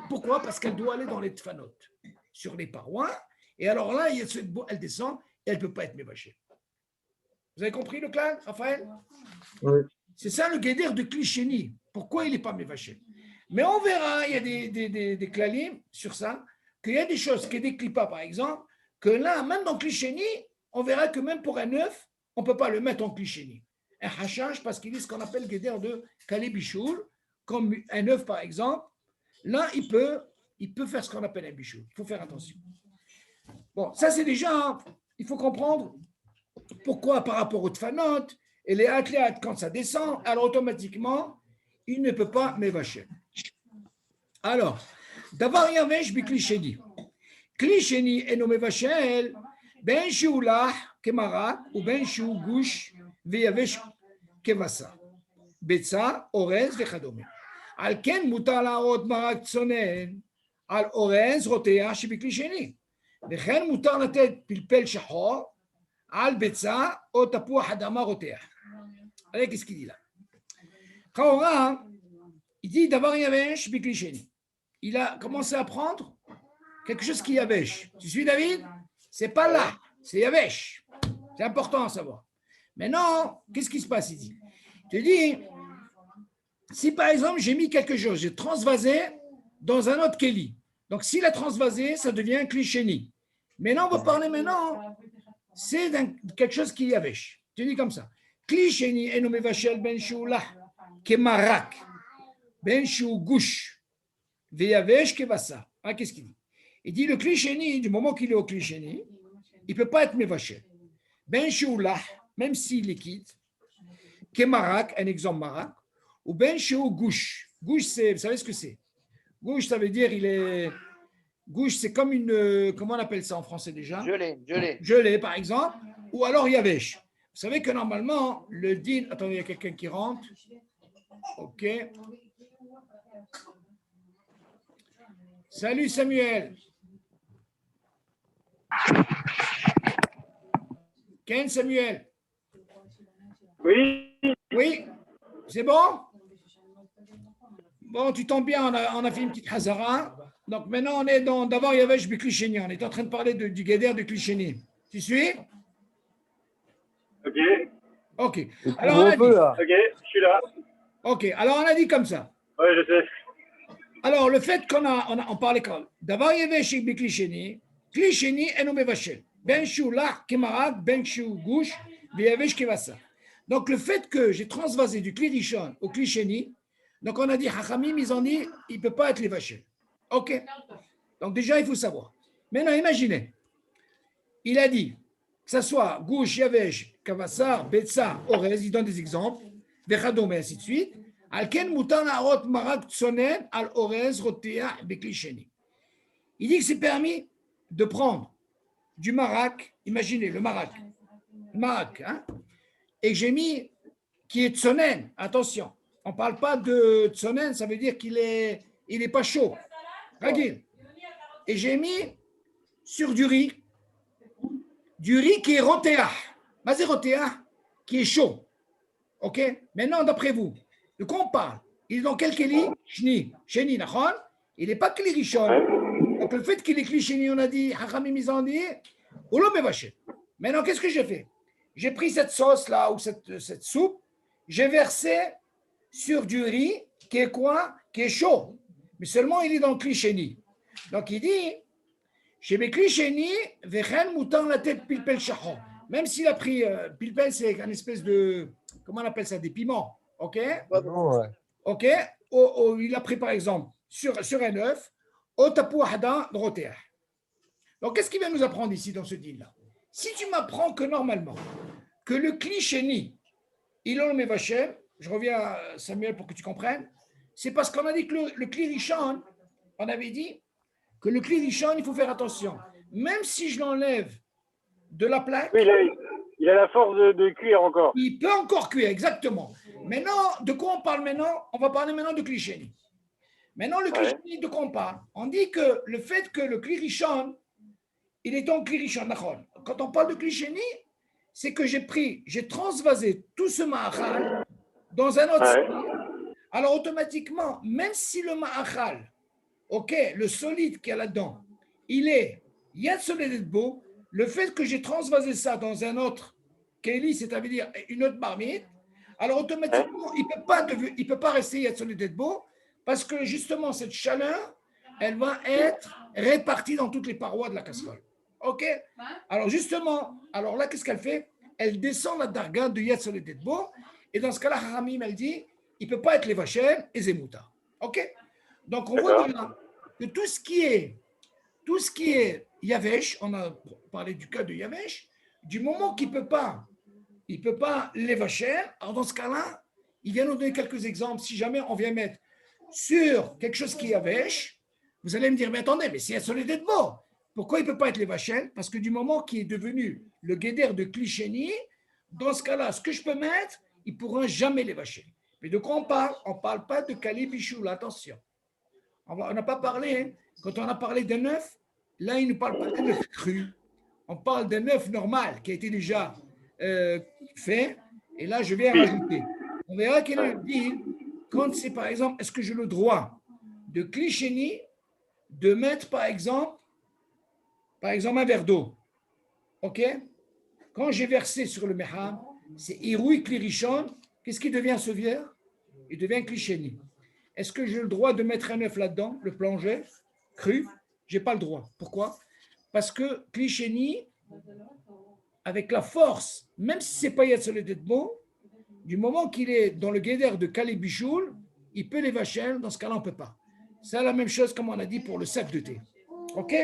Pourquoi? Parce qu'elle doit aller dans les tfanot, sur les parois. Et alors là, il y a elle descend et elle ne peut pas être mévachée. Vous avez compris le clan, Raphaël? Oui. C'est ça le guédère de Klisheni. Pourquoi il n'est pas mévaché? Mais on verra, il y a des klalim sur ça, qu'il y a des choses, qui des clipas par exemple, que là, même dans Klisheni, on verra que même pour un œuf, on ne peut pas le mettre en Klisheni. Un hachach, parce qu'il est ce qu'on appelle guédère de Kalebichoul, comme un œuf par exemple, là, il peut faire ce qu'on appelle un bichoul. Il faut faire attention. Bon, ça c'est déjà, il faut comprendre pourquoi par rapport aux tfanot, et les athlètes, quand ça descend, alors automatiquement, il ne peut pas m'évacher. Alors, d'abord, il y avait Klisheni. Klisheni est nommé Vachel, ben Shoulah, Kemara, ou ben Shou Gouche, Veyavesh, Kevasa, Betsa, Orez, Vechadome. Al Ken Mutala Od Marak Tsonen, Al Orez, Rotea, Shibklisheni. וכן מותר לתת פלפל שחור על ביצה או תפוח אדמה רותח. Allez, qu'est-ce qu'il dit là? Kaora, il dit d'abord yavesh biklisheni. Il a commencé à prendre quelque chose qui yavesh. Tu suis David? C'est pas là, c'est yavesh. C'est important à savoir. Maintenant, qu'est-ce qui se passe ici? Je te dis, si par exemple j'ai mis quelque chose, j'ai transvasé dans un autre Kéli. Donc s'il a transvasé, ça devient un Kli-Sheni. Maintenant, on va parler maintenant, c'est quelque chose qui est avesh. Je te dis comme ça. Kli-Sheni eno mevashel ben shu lah kemarak ben shu gush veyavesh kevasa. Ah, qu'est-ce qu'il dit? Il dit le Kli-Sheni, du moment qu'il est au Kli-Sheni, il ne peut pas être mevashel. Ben shu lah, même s'il est liquide, kemarak, un exemple marak, ou ben shu gush. Gush, c'est, vous savez ce que c'est? Gush, ça veut dire il est. Gush, c'est comme une. Comment on appelle ça en français déjà? Gelé. Gelé, par exemple. Ou alors yavesh. Vous savez que normalement, le din. Attendez, il y a quelqu'un qui rentre. OK. Salut Samuel. Ken Samuel. Oui, Oui. C'est bon? Bon, tu tombes bien, on a fait une petite hazara. Donc maintenant, on est dans d'abord Yavesh Biklicheni. On est en train de parler du Guéder de Klicheni. Tu suis? ok, OK. Tu Alors, on a un peu dit, là. ok, je suis là. OK. Alors, on a dit comme ça. Ouais, je sais. Alors, le fait on parlait quand d'abord Yavesh Biklicheni, Klicheni et Nomevachel. Ben Shu Lach Kemarak, Ben Shu Gush, Yavesh Kevasa. Donc, le fait que j'ai transvasé du Klirishon au Klicheni, donc on a dit, Hachamim, ils ont dit, il ne peut pas être les vachels. OK. Donc déjà, il faut savoir. Maintenant, imaginez, il a dit que ce soit Gouche, Yavesh, Kavassar, Betsa, Orez, il donne des exemples, Vechadom et ainsi de suite. Alken Moutan Arot Marak Tsonen, Al Orez, Rotea, Beklisheni. Il dit que c'est permis de prendre du marak, imaginez le marak, hein, et j'ai mis qui est tsonen, attention. On ne parle pas de tsonen, ça veut dire qu'il est pas chaud. Regarde. Et j'ai mis sur du riz qui est rotéa. Mazé rotéa, qui est chaud. OK? Maintenant, d'après vous, de quoi on parle? Il est dans quel kéli? Sheni, nachon? Il n'est pas kéli rishon. Donc, le fait qu'il est kéli sheni, on a dit, hachamim ils ont dit, ou l'homme est vaché. Maintenant, qu'est-ce que j'ai fait? J'ai pris cette sauce-là, ou cette soupe, j'ai versé sur du riz qui est quoi? Qui est chaud. Mais seulement il est dans le Klisheni. Donc il dit, chez mes Klisheni, vechen moutan la tête pilpel shachon. Même s'il a pris, pilpel c'est une espèce de, comment on appelle ça, des piments. OK? Non, ouais. OK? Il a pris par exemple, sur un œuf, au tapou ahda drotéa. Donc qu'est-ce qu'il vient nous apprendre ici dans ce deal-là? Si tu m'apprends que normalement, que le Klisheni, il en met vachem, je reviens à Samuel pour que tu comprennes, c'est parce qu'on a dit que le Klirishon, on avait dit que le Klirishon, il faut faire attention. Même si je l'enlève de la plaque, Oui, il a la force de cuire encore. il peut encore cuire, exactement. Maintenant, de quoi on parle maintenant? On va parler maintenant de Klisheni. Maintenant, le Klisheni, de quoi on parle? On dit que le fait que le Klirishon, il est en Klirishon. Quand on parle de Klisheni, c'est que j'ai transvasé tout ce ma'achal dans un autre solide. Alors automatiquement, même si le ma'achal, OK, le solide qu'il y a là-dedans, il est yad solid beau, le fait que j'ai transvasé ça dans un autre keli, c'est-à-dire une autre marmite, alors automatiquement, il peut pas rester yad solid beau parce que justement cette chaleur, elle va être répartie dans toutes les parois de la casserole. OK? Alors justement, alors là, qu'est-ce qu'elle fait? Elle descend la darga de Yad Solid Beau, et dans ce cas-là, Haramim, elle dit, il ne peut pas être les vachel et Zemouta. OK? Donc, on voit là que tout ce qui est Yavesh, on a parlé du cas de Yavesh, du moment qu'il ne peut pas les vachel, alors dans ce cas-là, il vient nous donner quelques exemples. Si jamais on vient mettre sur quelque chose qui est Yavesh, vous allez me dire, mais attendez, mais c'est Yad Solid Beau. Pourquoi il ne peut pas être les vachel? Parce que du moment qu'il est devenu le guéder de Klisheni, dans ce cas-là, ce que je peux mettre, il ne pourra jamais les vachel. Mais de quoi on parle? On ne parle pas de Kali Bichoul, attention. On n'a pas parlé, hein. Quand on a parlé d'un œuf, là, il ne parle pas d'un œuf cru. On parle d'un œuf normal qui a été déjà fait. Et là, je vais rajouter. On verra quel est le deal quand c'est, par exemple, est-ce que j'ai le droit de Klisheni de mettre, par exemple, un verre d'eau. OK? Quand j'ai versé sur le meham, c'est Iroui Klirishon. Qu'est-ce qui devient ce vierge? Il devient Klisheni. Est-ce que j'ai le droit de mettre un œuf là-dedans, le plonger cru? Je n'ai pas le droit. Pourquoi? Parce que Klisheni, avec la force, même si ce n'est pas Yatzolé d'Edmo, du moment qu'il est dans le guéder de Kalebichoul, il peut les vacher, dans ce cas-là, on ne peut pas. C'est la même chose comme on a dit pour le sac de thé. OK?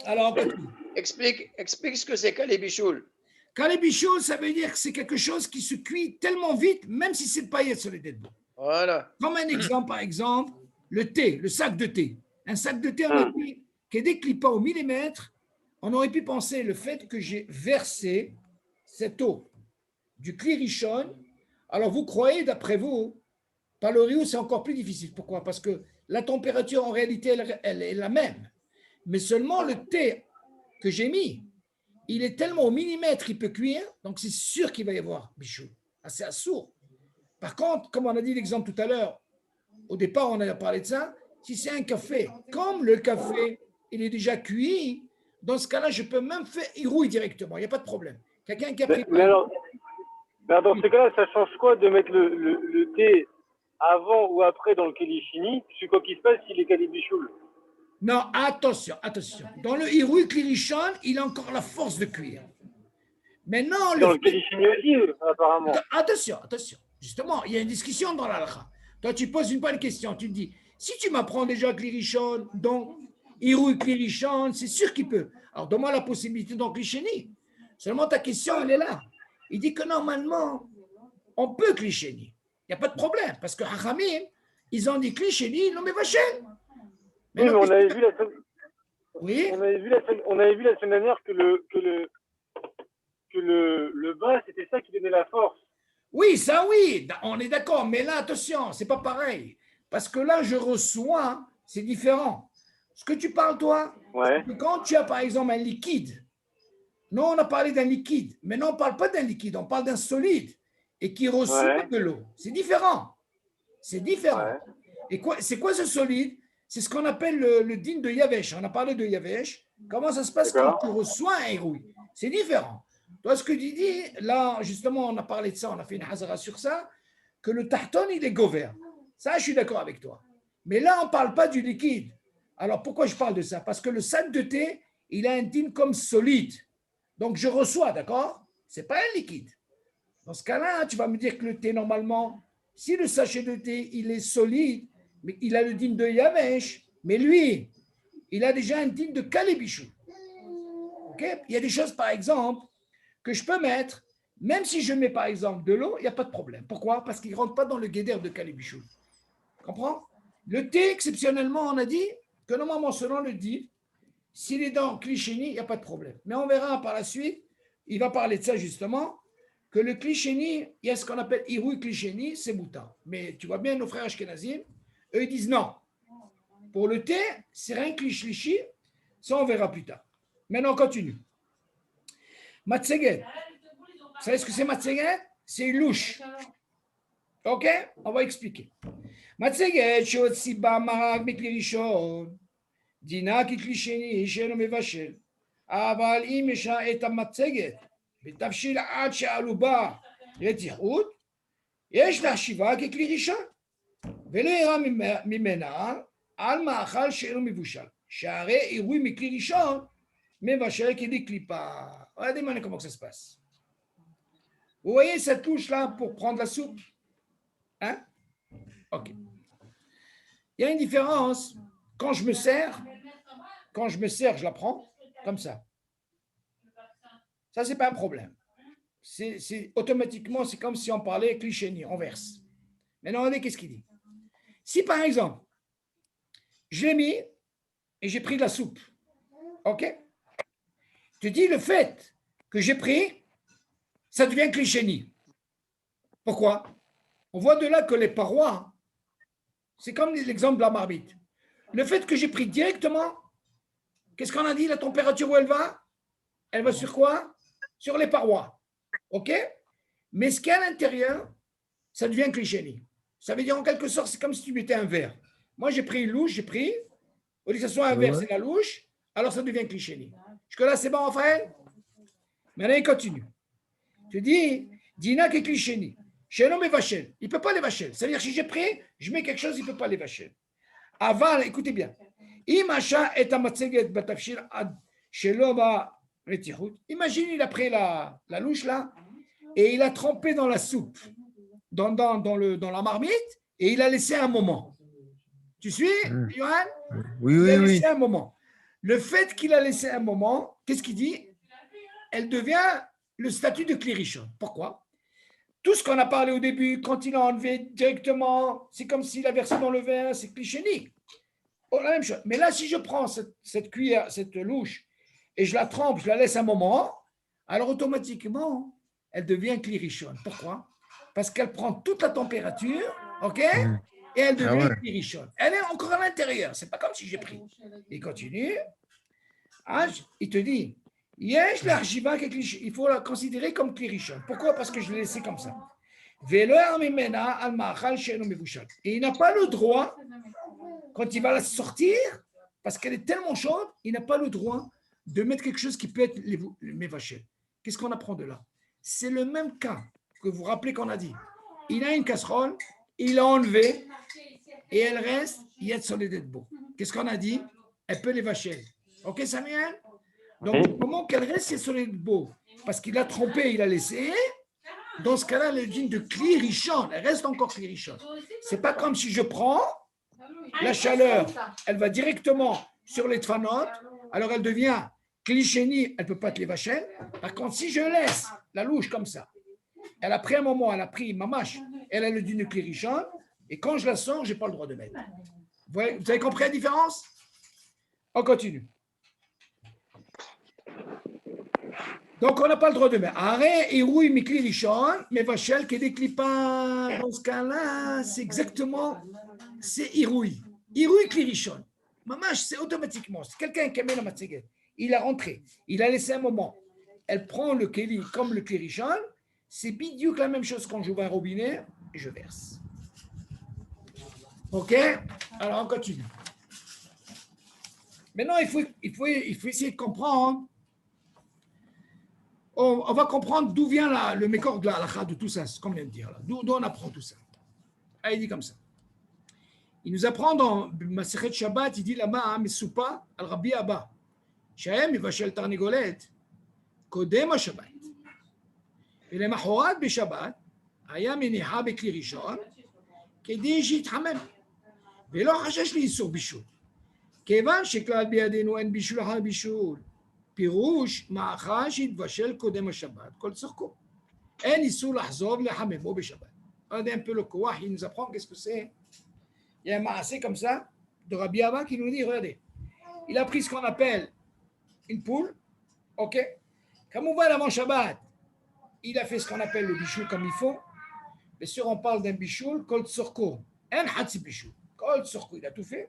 Alors, on continue. Explique ce que c'est Kalebichoul. Kalebichoul, ça veut dire que c'est quelque chose qui se cuit tellement vite, même si c'est pas Yatzolé d'Edmo. Voilà. Comme un exemple, par exemple, le thé, le sac de thé. Un sac de thé, on a dit qu'il n'est pas au millimètre. On aurait pu penser le fait que j'ai versé cette eau du Klirichon. Alors, vous croyez, d'après vous, par le Rio, c'est encore plus difficile. Pourquoi? Parce que la température, en réalité, elle est la même. Mais seulement le thé que j'ai mis, il est tellement au millimètre, il peut cuire. Donc, c'est sûr qu'il va y avoir bichou. C'est assourd. Par contre, comme on a dit l'exemple tout à l'heure, au départ, on a parlé de ça. Si c'est un café, comme le café, il est déjà cuit, dans ce cas-là, je peux même faire irouille directement. Il n'y a pas de problème. Quelqu'un qui a pris. Mais alors, dans ce cas-là, ça change quoi de mettre le thé avant ou après dans le Kelishini? Parce que quoi qu'il se passe, il est Kalibichoul. Non, attention, attention. Dans le irouille Klirichon, il a encore la force de cuire. Maintenant, Dans le Kelishini aussi, apparemment. Attention, attention. Justement, il y a une discussion dans l'alakha. Toi, tu poses une bonne question. Tu te dis, si tu m'apprends déjà Klirichon, donc Irouille Klirichon, c'est sûr qu'il peut. Alors, donne-moi la possibilité dans Klisheni. Seulement, ta question, elle est là. Il dit que normalement, on peut Klisheni. Il n'y a pas de problème. Parce que Hachamim, ils ont dit Klisheni, non mais vachel. Oui, mais on avait vu la semaine. Oui. On avait vu la semaine dernière que le bas, c'était ça qui donnait la force. Oui, ça oui, on est d'accord. Mais là, attention, c'est pas pareil. Parce que là, je reçois, c'est différent. Ce que tu parles, toi, Ouais. c'est que quand tu as, par exemple, un liquide, non, on a parlé d'un liquide, mais non, on ne parle pas d'un liquide, on parle d'un solide et qui reçoit de l'eau. C'est différent. C'est différent. Ouais. Et c'est quoi ce solide? C'est ce qu'on appelle le din de Yavesh. On a parlé de Yavesh. Comment ça se passe quand tu reçois un hérouille? C'est différent. Toi, ce que tu dis, là, justement, on a parlé de ça, on a fait une hazara sur ça, que le tahton, il est gouverne. Ça, je suis d'accord avec toi. Mais là, on ne parle pas du liquide. Alors, pourquoi je parle de ça? Parce que le sac de thé, il a un din comme solide. Donc, je reçois, d'accord? Ce n'est pas un liquide. Dans ce cas-là, tu vas me dire que le thé, normalement, si le sachet de thé, il est solide, mais il a le din de Yavesh, mais lui, il a déjà un din de Kalebichou. Okay? Il y a des choses, par exemple, que je peux mettre, même si je mets, par exemple, de l'eau, il n'y a pas de problème. Pourquoi? Parce qu'il ne rentre pas dans le guéder de Kalebichou. Comprends? Le thé, exceptionnellement, on a dit que normalement, selon le dit, s'il est dans Klisheni, il n'y a pas de problème. Mais on verra par la suite, il va parler de ça justement, que le Klisheni, il y a ce qu'on appelle Iroui Klisheni, c'est Mouta. Mais tu vois bien, nos frères Ashkenazim, eux, ils disent non. Pour le thé, c'est rien Klishlishi, ça on verra plus tard. Maintenant, on continue. Matseget. Vous savez ce que c'est Matseget? C'est une louche. Ok? On va expliquer. Matseget, Shot Siba Marag Miklirishon. דינה ככלי שני שאינו מבשל, אבל אם יש את המצגת ותבשיל עד שעלו בה רתיחות, יש להשיבה ככלי ראשון, ולא יראה ממנה על מאכל שאינו מבושל, שהרי עירוי מכלי ראשון מבשל כדי קליפה. Regardez maintenant comment ça se passe. Vous voyez cette touche-là pour prendre la soupe? Hein? Ok. Il y a une différence. Quand je me sers, je la prends comme ça. Ça, ce n'est pas un problème. Automatiquement, c'est comme si on parlait cliché, on verse. Maintenant, regardez qu'est-ce qu'il dit. Si, par exemple, je l'ai mis et j'ai pris de la soupe, ok? Je te dis, le fait que j'ai pris, ça devient cliché. Pourquoi? On voit de là que les parois, c'est comme l'exemple de la marmite. Le fait que j'ai pris directement, qu'est-ce qu'on a dit? La température où elle va? Elle va sur quoi? Sur les parois. OK? Mais ce qu'il y a à l'intérieur, ça devient cliché. Ça veut dire en quelque sorte, c'est comme si tu mettais un verre. Moi, j'ai pris une louche, au lieu que ce soit un verre, c'est la louche, alors ça devient cliché. Jusque-là, c'est bon, Raphaël? Maintenant, il continue. Tu dis, Dina Keklisheni. Chez l'homme vachel. Il ne peut pas les vachel. C'est-à-dire, si j'ai pris, je mets quelque chose, il ne peut pas les vachel. Aval, écoutez bien. Imasha et amatseget batafshir ad sheloba retichut. Imagine, il a pris la louche là et il a trempé dans la soupe, dans la marmite, et il a laissé un moment. Tu suis, Johan? Oui, Il oui, a oui. laissé un moment. Le fait qu'il a laissé un moment, qu'est-ce qu'il dit? Elle devient le statut de clérichon. Pourquoi? Tout ce qu'on a parlé au début, quand il a enlevé directement, c'est comme s'il a versé dans le vin, c'est clichénique. Oh, la même chose. Mais là, si je prends cette cuillère, cette louche, et je la trempe, je la laisse un moment, alors automatiquement, elle devient clirichonne. Pourquoi? Parce qu'elle prend toute la température, ok? Et elle devient clirichonne. Elle est encore à l'intérieur. C'est pas comme si j'ai pris. Il continue. Il te dit, il faut la considérer comme clirichonne. Pourquoi? Parce que je l'ai laissé comme ça. Et il n'a pas le droit, quand il va la sortir, parce qu'elle est tellement chaude, il n'a pas le droit de mettre quelque chose qui peut être les mévachel. Qu'est-ce qu'on apprend de là? C'est le même cas que vous vous rappelez qu'on a dit. Il a une casserole, il l'a enlevée et elle reste yet solide beau. Qu'est-ce qu'on a dit? Elle peut les vacher. Ok, Samuel? Donc, du moment qu'elle reste yet solide beau, parce qu'il a trompé, il a laissé, dans ce cas-là, elle est digne de clirichon. Elle reste encore clirichon. C'est pas comme si je prends la chaleur, elle va directement sur les tfanot, alors elle devient clichénie, elle ne peut pas être les vachelles. Par contre, si je laisse la louche comme ça, elle a pris un moment, elle a pris mamache, elle a le dîner clirichon, et quand je la sors, je n'ai pas le droit de mettre. Vous avez compris la différence? On continue. Donc, on n'a pas le droit de mettre. Arrêt, irouille, mikli richon, mais vachel, qui décline pas. Dans ce cas-là, c'est exactement, c'est irouille. Irouille, clirichon. Mamache, c'est automatiquement. C'est quelqu'un qui a mis la matzeget. Il a rentré. Il a laissé un moment. Elle prend le kéli comme le clirichon. C'est bidiouk la même chose quand j'ouvre un robinet et je verse. OK? Alors, on continue. Maintenant, il faut essayer de comprendre. On va comprendre d'où vient le mécor de la de tout ça, comme on vient de dire. D'où on apprend tout ça. Ah, il dit comme ça. Il nous apprend dans Masechet Shabbat, il dit là-bas, Mesoupa al-Rabbi Abba, Shahem Yivashel Tarnigolet, Kodem Shabbat. Et le Mahorat Beshabbat, Aya Meniha Bekli Rishon, Kedi Jithamem. ולא חשש לאיסור בישול. כיוון שכלל בידינו אין בישול אחר בישול, פירוש מאכל שהתבשל קודם השבת, כל צורכו. אין איסור לחזור ולחממו בשבת. Regardez un peu le Kouach, il nous apprend qu'est-ce que c'est. Il y a un maasé comme ça, de Rabbi Abba, qui nous dit, regardez, il a pris ce qu'on appelle une poule, ok? Comme on voit avant Shabbat, il a fait ce qu'on appelle le bichoul comme il faut. Bien sûr, on parle d'un bichoul, kol tzorko, un hatsi bichoul. Il a tout fait.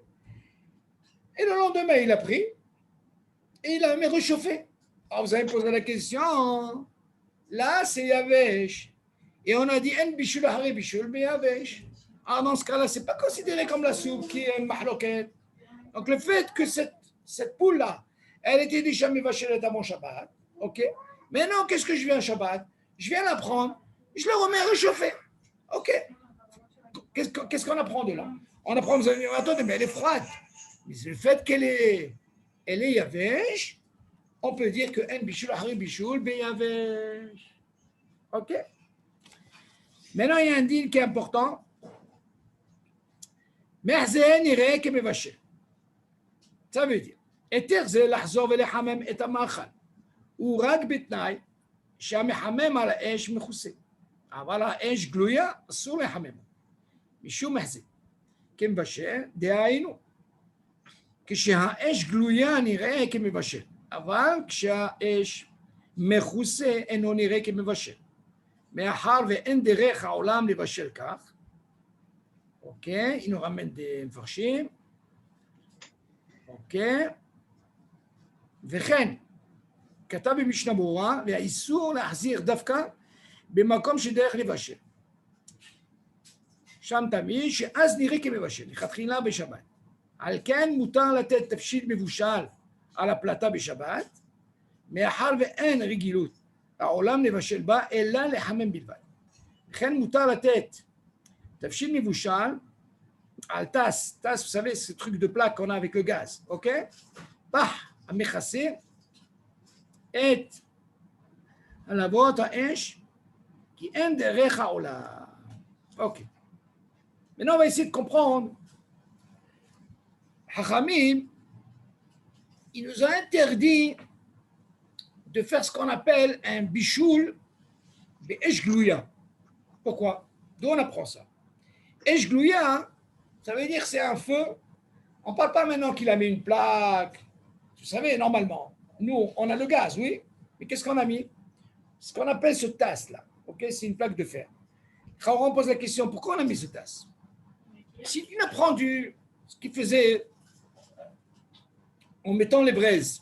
Et le lendemain, il a pris et il a mis réchauffé. Alors, vous avez posé la question. Là, c'est Yavesh. Et on a dit en bichoul ahari bichoul, mais Yavesh. Alors, dans ce cas-là, ce n'est pas considéré comme la soupe qui est une mahloket. Donc, le fait que cette poule-là, elle était déjà mivachelette à mon Shabbat, ok? Maintenant, qu'est-ce que je viens à Shabbat? Je viens la prendre, je la remets réchauffée. Ok? Qu'est-ce qu'on apprend de là? On apprend, attendez, mais elle est froide. Mais le fait qu'elle est yavesh, on peut dire que en bichoul ahari bichoul be yavesh. Ok? Maintenant, il y a un deal qui est important. Mehzen irait que mevaché. Ça veut dire, eter ze lahzor velehamem et amachal. Ou rak betnai, שהמחמם על האש מכוסה. אבל האש גלויה, אסור לחמם. משום מחזה. כמבשל, דהיינו, כשהאש גלויה נראה כמבשל, אבל כשהאש מכוסה אינו נראה כמבשל. מאחר ואין דרך העולם לבשל כך, אוקיי, הנה רמן מפרשים, אוקיי, וכן, כתב במשנה ברורה, והאיסור להחזיר דווקא במקום שדרך לבשל. שם תמיד שאז נראה כמבשל, לכתחילה בשבת. על כן מותר לתת תבשיל מבושל על הפלטה בשבת, מאחר ואין רגילות העולם לבשל בה, אלא לחמם בלבד. לכן מותר לתת תבשיל מבושל על טס, טס, vous savez, ce truc de plat qu'on a avec le gaz, ok? פח המכסה את הלבות האש, כי אין דרך העולה. Ok. Maintenant, on va essayer de comprendre. Chachamim, il nous a interdit de faire ce qu'on appelle un bichoul be'esh glouya. Pourquoi? D'où on apprend ça? Esh glouya, ça veut dire que c'est un feu. On ne parle pas maintenant qu'il a mis une plaque. Vous savez, normalement, nous, on a le gaz, oui. Mais qu'est-ce qu'on a mis? Ce qu'on appelle ce tasse-là. Ok, c'est une plaque de fer. Quand on pose la question, pourquoi on a mis ce tasse? Si tu apprends ce qu'il faisait en mettant les braises,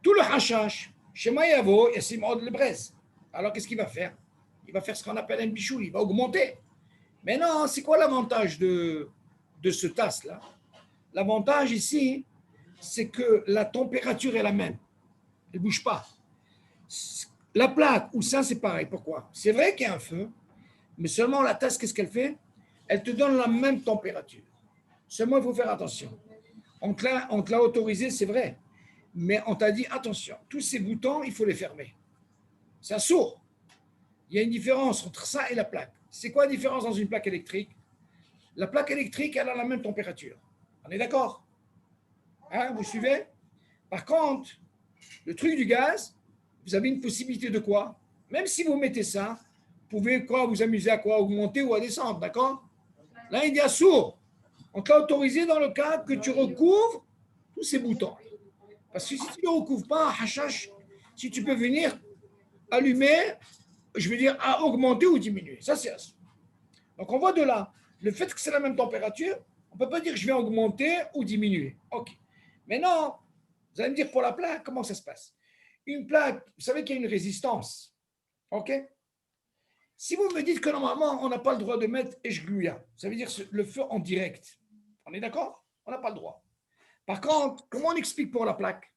tout le hashash, chez Mayavo, il y a les braises. Alors qu'est-ce qu'il va faire? Il va faire ce qu'on appelle un bichou, il va augmenter. Mais non, c'est quoi l'avantage de ce tasse-là? L'avantage ici, c'est que la température est la même. Elle ne bouge pas. La plaque ou ça, c'est pareil. Pourquoi? C'est vrai qu'il y a un feu, mais seulement la tasse, qu'est-ce qu'elle fait? Elle te donne la même température. Seulement, il faut faire attention. On te l'a autorisé, c'est vrai. Mais on t'a dit, attention, tous ces boutons, il faut les fermer. C'est un sourd. Il y a une différence entre ça et la plaque. C'est quoi la différence dans une plaque électrique? La plaque électrique, elle a la même température. On est d'accord? Hein, vous suivez? Par contre, le truc du gaz, vous avez une possibilité de quoi? Même si vous mettez ça, vous pouvez quoi, vous amuser à quoi? Augmenter ou à descendre, d'accord? Là, il dit à sourd. On t'a autorisé dans le cas que tu recouvres tous ces boutons. Parce que si tu ne recouvres pas, hashash, si tu peux venir allumer, je veux dire, à augmenter ou diminuer. Ça, c'est ça. Donc, on voit de là, le fait que c'est la même température, on ne peut pas dire que je vais augmenter ou diminuer. OK. Maintenant, vous allez me dire pour la plaque, comment ça se passe? Une plaque, vous savez qu'il y a une résistance. OK? Si vous me dites que normalement, on n'a pas le droit de mettre Eshgluya, ça veut dire le feu en direct. On est d'accord? On n'a pas le droit. Par contre, comment on explique pour la plaque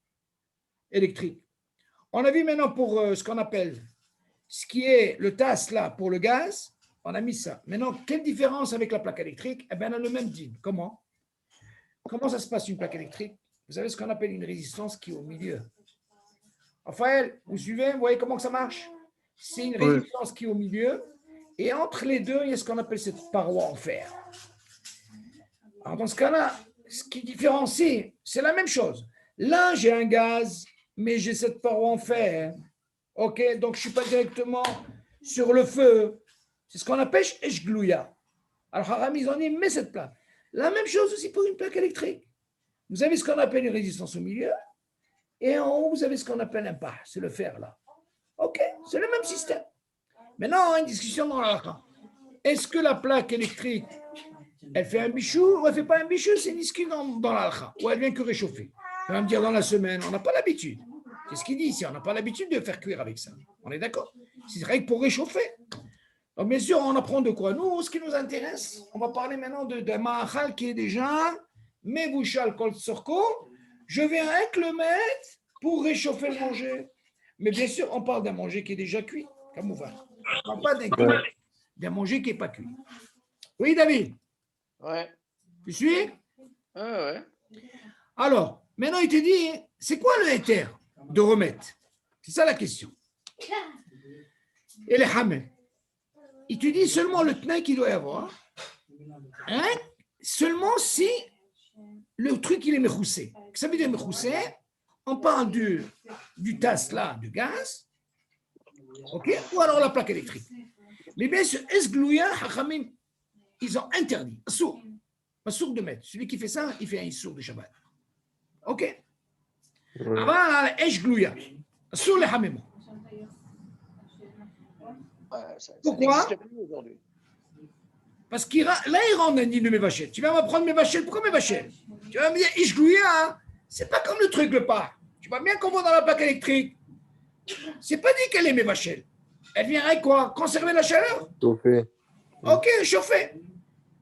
électrique? On a vu maintenant pour ce qu'on appelle, ce qui est le tasse là pour le gaz, on a mis ça. Maintenant, quelle différence avec la plaque électrique? Eh bien, on a le même dîme. Comment? Comment ça se passe une plaque électrique? Vous avez ce qu'on appelle une résistance qui est au milieu. Raphaël, vous suivez? Vous voyez comment ça marche? C'est une résistance qui est au milieu. Et entre les deux, il y a ce qu'on appelle cette paroi en fer. Alors, dans ce cas-là, ce qui différencie, c'est la même chose. Là, j'ai un gaz, mais j'ai cette paroi en fer. OK? Donc, je ne suis pas directement sur le feu. C'est ce qu'on appelle Eshglouya. Alors, Haram, ils ont dit, mais cette plaque. La même chose aussi pour une plaque électrique. Vous avez ce qu'on appelle une résistance au milieu. Et en haut, vous avez ce qu'on appelle un pas. C'est le fer, là. OK? C'est le même système. Maintenant, on a une discussion dans l'alcha. Est-ce que la plaque électrique, elle fait un bichou ou elle ne fait pas un bichou? C'est une discussion dans l'alcha. Ou elle vient que réchauffer. On va me dire dans la semaine, on n'a pas l'habitude. C'est ce qu'il dit ici. On n'a pas l'habitude de faire cuire avec ça. On est d'accord? C'est vrai que pour réchauffer. Donc, bien sûr, on apprend de quoi? Nous, ce qui nous intéresse, on va parler maintenant d'un ma'achal qui est déjà mevouchal kol sorko. Je viens avec le mettre pour réchauffer le manger. Mais bien sûr, on parle d'un manger qui est déjà cuit, comme on va. On ne parle pas d'un manger qui n'est pas cuit. Oui, David? Ouais. Tu suis? Ouais. Alors, maintenant, il te dit, c'est quoi le éther de remettre? C'est ça la question. Et les hamel. Il te dit seulement le tenay qu'il doit y avoir. Hein? Seulement si le truc, il est mechoussé. Ça veut dire mechoussé, on parle du tasse là, du gaz, ok, ou alors la plaque électrique. Mais bien sûr, esglouya, hachamim, ils ont interdit, assour de mettre. Celui qui fait ça, il fait un issour de Shabbat. Ok? Avant, esglouya, assour les hamim. Pourquoi? Parce qu'il là, il rentre un din de Mévachel. Tu vas m'apprendre Mévachel. Pourquoi Mévachel? Tu vas me dire, Ishglouya, c'est pas comme le truc, le pas. Tu vas bien comprendre dans la plaque électrique. C'est pas dit qu'elle est Mévachel. Elle vient avec quoi? Conserver la chaleur? Chauffer. Ok, chauffer.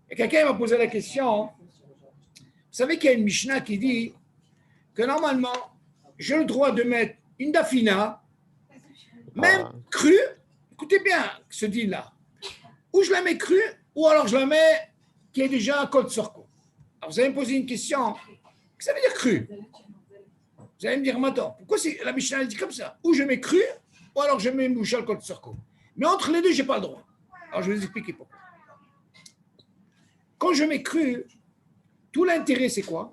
Et quelqu'un m'a posé la question. Vous savez qu'il y a une Mishnah qui dit que normalement, j'ai le droit de mettre une dafina, même crue. Écoutez bien ce din-là. ou je la mets crue, ou alors je la mets qui est déjà un col sorko. Alors vous allez me poser une question, qu'est-ce que ça veut dire crue? Vous allez me dire maintenant, pourquoi la Mishnah dit comme ça? Ou je mets crue, ou alors je mets mouchal col sorko. Mais entre les deux, je n'ai pas le droit. Alors je vais vous expliquer pourquoi. Quand je mets crue, tout l'intérêt c'est quoi?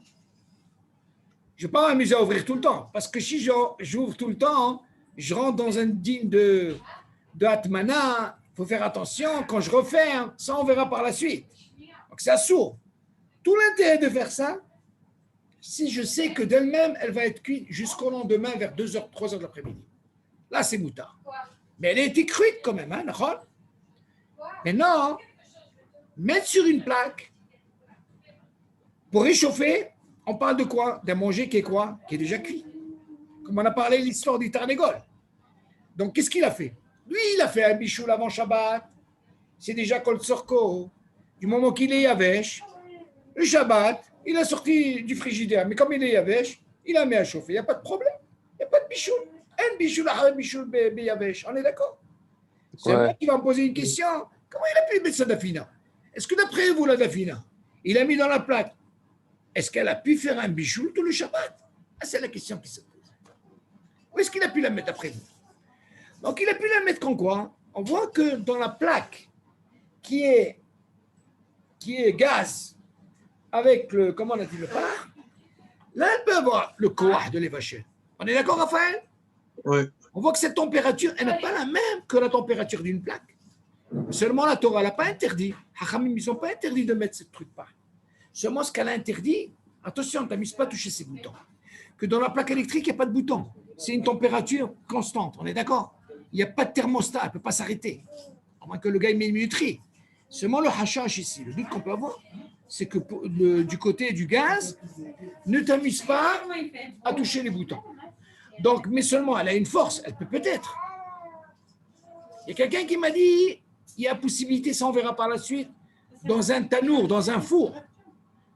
Je ne vais pas m'amuser à ouvrir tout le temps, parce que si j'ouvre tout le temps, je rentre dans un digne de Atmana, il faut faire attention, quand je referme, ça on verra par la suite. Donc c'est assourd. Tout l'intérêt de faire ça, si je sais que d'elle-même, elle va être cuite jusqu'au lendemain vers 2h, 3h de l'après-midi. Là, c'est moutard. Mais elle a été cuite quand même, hein, d'accord? Maintenant, mettre sur une plaque, pour réchauffer, on parle de quoi? D'un manger qui est quoi? Qui est déjà cuit. Comme on a parlé de l'histoire du Tarnégol. Donc, qu'est-ce qu'il a fait? Lui, il a fait un bichoul avant Shabbat. C'est déjà Kol Sorko. Du moment qu'il est Yavesh, le Shabbat, il a sorti du frigidaire. Mais comme il est Yavesh, il a mis à chauffer. Il n'y a pas de problème. Il n'y a pas de bichoul. Un bichoul, un bichoul, Yavesh. On est d'accord? C'est moi qui va me poser une question. Comment il a pu mettre ça d'Afina? Est-ce que d'après vous, la d'Afina, il a mis dans la plaque? Est-ce qu'elle a pu faire un bichoul tout le Shabbat? Ah, c'est la question qui se pose. Où est-ce qu'il a pu la mettre après vous? Donc, il a pu la mettre en quoi? On voit que dans la plaque qui est gaz avec le, comment on a dit, le par, là, elle peut avoir le koah de l'évachel. On est d'accord, Raphaël? Oui. On voit que cette température, elle n'est pas la même que la température d'une plaque. Seulement, la Torah n'a pas interdit. Hachamim, ils n'ont pas interdit de mettre ce truc par. Seulement, ce qu'elle a interdit, attention, tu n'as pas touché ces boutons. Que dans la plaque électrique, il n'y a pas de bouton. C'est une température constante. On est d'accord? Il n'y a pas de thermostat, elle ne peut pas s'arrêter. À moins que le gars ait mis une minuterie. Seulement le hashash ici, le doute qu'on peut avoir, c'est que du côté du gaz, ne t'amuse pas à toucher les boutons. Donc, mais seulement, elle a une force, elle peut peut-être. Il y a quelqu'un qui m'a dit, il y a possibilité, ça on verra par la suite, dans un tanour, dans un four.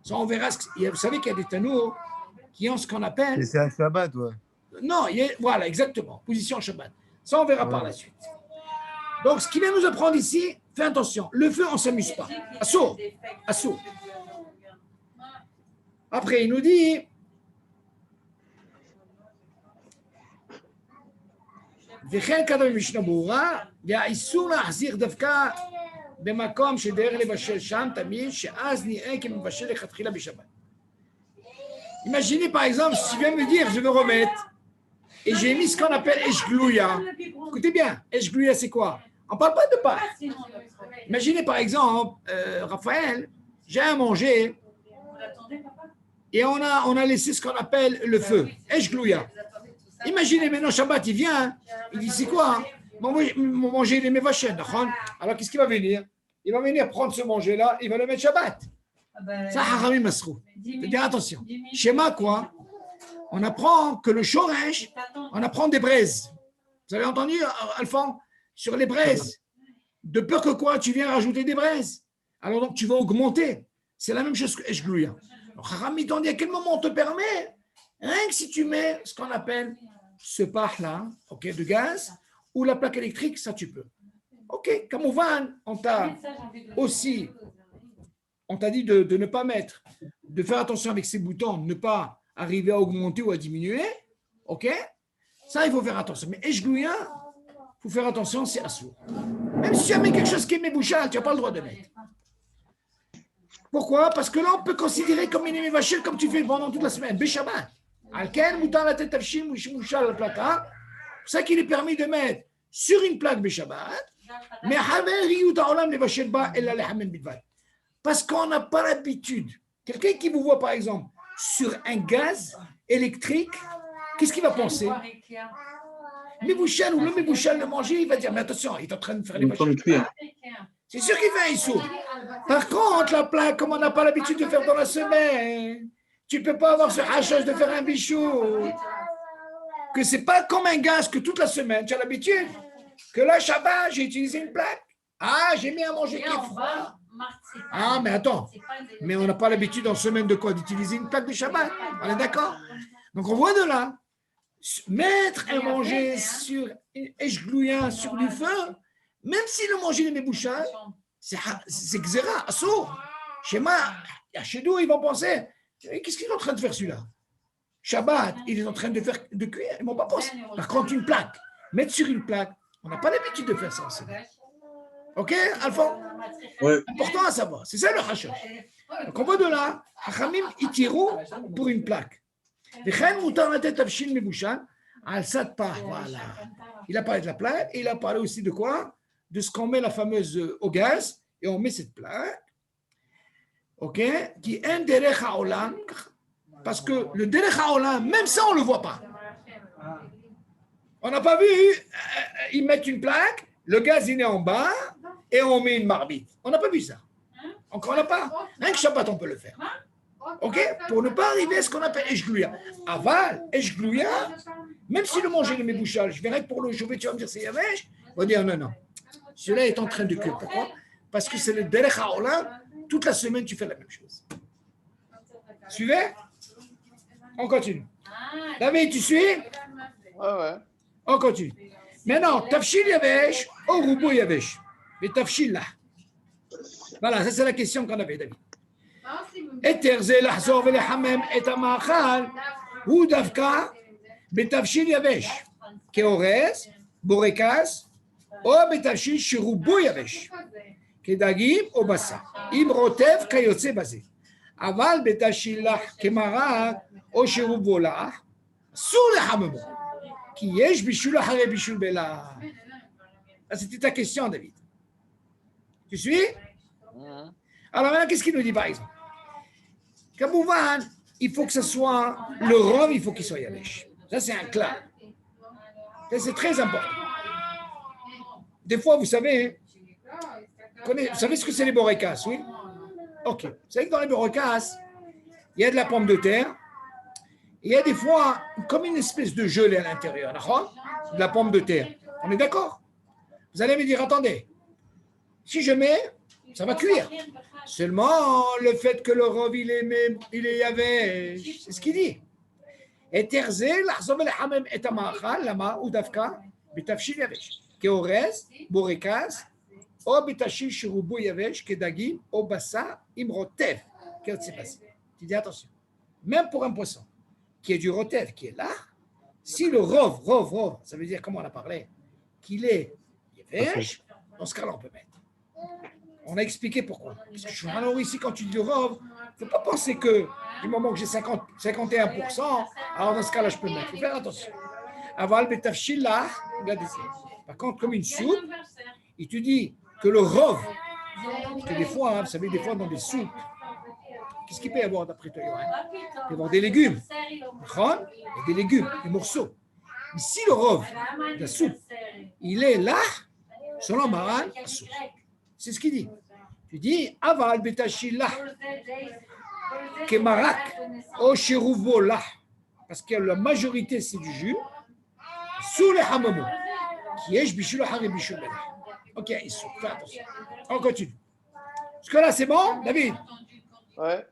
Ça on verra, vous savez qu'il y a des tanours qui ont ce qu'on appelle... C'est un Shabbat, ouais. Non, voilà, exactement, position Shabbat. Ça on verra par la suite. Donc, ce qu'il vient nous apprendre ici, fais attention, le feu, on ne s'amuse pas. Assourd, assourd. Après, il nous dit... וכן כתוב במשנה ברורה, והאיסור להחזיר דווקא במקום שדרך לבשל שם תמיד, שאז נראה כמבשל לכתחילה בשבת. Imaginez par exemple, si tu viens me dire, je veux remettre, et j'ai mis ce qu'on appelle Eshglouya. Écoutez bien, Eshglouya c'est quoi? On ne parle pas de pâte. Imaginez par exemple, Raphaël, j'ai à manger, et on a laissé ce qu'on appelle le feu, Eshglouya. Imaginez maintenant, Shabbat, il vient, il dit, c'est quoi? Mon manger, il est mévachen. Alors, qu'est-ce qu'il va venir? Il va venir prendre ce manger-là, il va le mettre Shabbat. Ça, Haramim Masrou. C'est-à-dire, attention, schéma quoi? On apprend que le shoresh, on apprend des braises. Vous avez entendu, Alphand? Sur les braises. De peur que quoi? Tu viens rajouter des braises. Alors, donc, tu vas augmenter. C'est la même chose que Eshglouya. Alors, Haramim, t'en dit à quel moment on te permet? Rien que si tu mets ce qu'on appelle ce par-là, okay, de gaz, ou la plaque électrique, ça tu peux. Ok, Kamouvan, on t'a aussi, on t'a dit de ne pas mettre, de faire attention avec ces boutons, de ne pas arriver à augmenter ou à diminuer. Ok, ça il faut faire attention. Mais Eshglouya, il faut faire attention, c'est assourd. Même si tu as mis quelque chose qui est mébouchal, tu n'as pas le droit de mettre. Pourquoi? Parce que là, on peut considérer comme une émévachel comme tu fais pendant toute la semaine, Béchabat. Alken, moutan la tête afshim, mouchal la plata. C'est ça qu'il est permis de mettre sur une plaque Béchabat. Mais parce qu'on n'a pas l'habitude. Quelqu'un qui vous voit, par exemple, sur un gaz électrique, qu'est-ce qu'il va penser? Mébouchal ou le mébouchal le manger, il va dire, mais attention, il est en train de faire les machines. C'est sûr qu'il fait un issou. Par contre, la plaque, comme on n'a pas l'habitude de faire dans la semaine, tu ne peux pas avoir ce hachage de faire un bichou. Que ce n'est pas comme un gaz que toute la semaine, tu as l'habitude. Que là, Shabbat, j'ai utilisé une plaque. Ah, j'ai mis à manger qui est froid. Ah, mais attends. Mais on n'a pas l'habitude en semaine de quoi? D'utiliser une plaque de Shabbat. On est d'accord? Donc on voit de là. Mettre un manger sur Eshglouya, sur du feu, même si le manger est mébouchal, c'est Xéra, assour. Chez moi, chez nous, ils vont penser, qu'est-ce qu'il est en train de faire celui-là? Shabbat, il est en train de cuire, ils ne vont pas penser. Par contre, une plaque, mettre sur une plaque, on n'a pas l'habitude de faire ça ensemble. Ok, Alphonse? Ouais. Important à savoir, c'est ça le hashash. Donc on voit de là, Hachamim itirou pour une plaque. Voilà. Il a parlé de la plaque et il a parlé aussi de quoi? De ce qu'on met la fameuse au gaz et on met cette plaque. Ok? Qui est un derech haolam. Parce que le derech haolam, même ça on ne le voit pas. On n'a pas vu, ils mettent une plaque, le gaz il est en bas et on met une marmite. On n'a pas vu ça. Encore là pas. Rien que Shabbat on peut le faire. Ok? Pour ne pas arriver à ce qu'on appelle Eshglouya. Aval, Eshglouya, même si le manger de mes bouchales, je verrai que pour le chauffé, tu vas me dire c'est Yavesh, on va dire non. Celui-là est en train de cuire. Pourquoi? Parce que c'est le Derech HaOlam, toute la semaine tu fais la même chose. Suivez? On continue. David, tu suis? Ouais. On continue. Maintenant, Tafshil Yavesh, ou Rubo Yavesh. Mais Tafshil là. Voilà, ça c'est la question qu'on avait, David. היתר זה לחזור ולחמם את המאכל הוא דווקא בתבשיל יבש, כאורז, בורקס, או בתבשיל שרובו יבש, כדגים או בשר, עם רוטב כיוצא בזה. אבל בתבשיל לח כמרק או שרובו לח, אסור לחממו, כי יש בישול אחרי בישול בלח. אז c'était ta question, David. Tu suis? Alors maintenant, qu'est-ce qu'il nous dit par exemple? Kamouvan, il faut que ce soit le rhum, il faut qu'il soit yavesh. Ça, c'est un clair. Ça, c'est très important. Des fois, vous savez ce que c'est les borekas, oui? Ok. Vous savez que dans les borekas, il y a de la pomme de terre. Et il y a des fois comme une espèce de gelée à l'intérieur. De la pomme de terre. On est d'accord? Vous allez me dire, attendez, si je mets, ça va cuire. Seulement, le fait que le rov, il est yavesh, c'est ce qu'il dit. Et terzel, l'achzov el hamem et amachal, lama ou dafka, betafshil yavesh. Keorez, borekas, ou betafshil shirubu yavesh, kedagim, ou bassa, imrotev. Qu'est-ce qui s'est passé? Tu dis attention. Même pour un poisson qui est du rotev, qui est là, si le rov, ça veut dire, comme on a parlé, qu'il est yavesh, dans ce cas-là, on peut mettre. On a expliqué pourquoi. Parce que je suis alors ici, quand tu dis rov, il ne faut pas penser que du moment que j'ai 51%, alors dans ce cas-là, je peux mettre. Il faut faire attention. Aval betafshil là, regardez ça. Par contre, comme une soupe, il te dit que le rov, parce que des fois, vous savez, des fois dans des soupes, qu'est-ce qu'il peut y avoir d'après toi, Yohann? Il peut y avoir des légumes. Des légumes, des morceaux. Mais si le rov, la soupe, il est là, selon Maran, c'est ce qu'il dit. Tu dis, aval betashillah, kemarak, o shiruvo lah, parce que la majorité c'est du jus, sous le hamamo, qui est bishul hari bishul belah. Ok, ils sont, fais attention. On continue. Est-ce que là c'est bon, David? Ouais.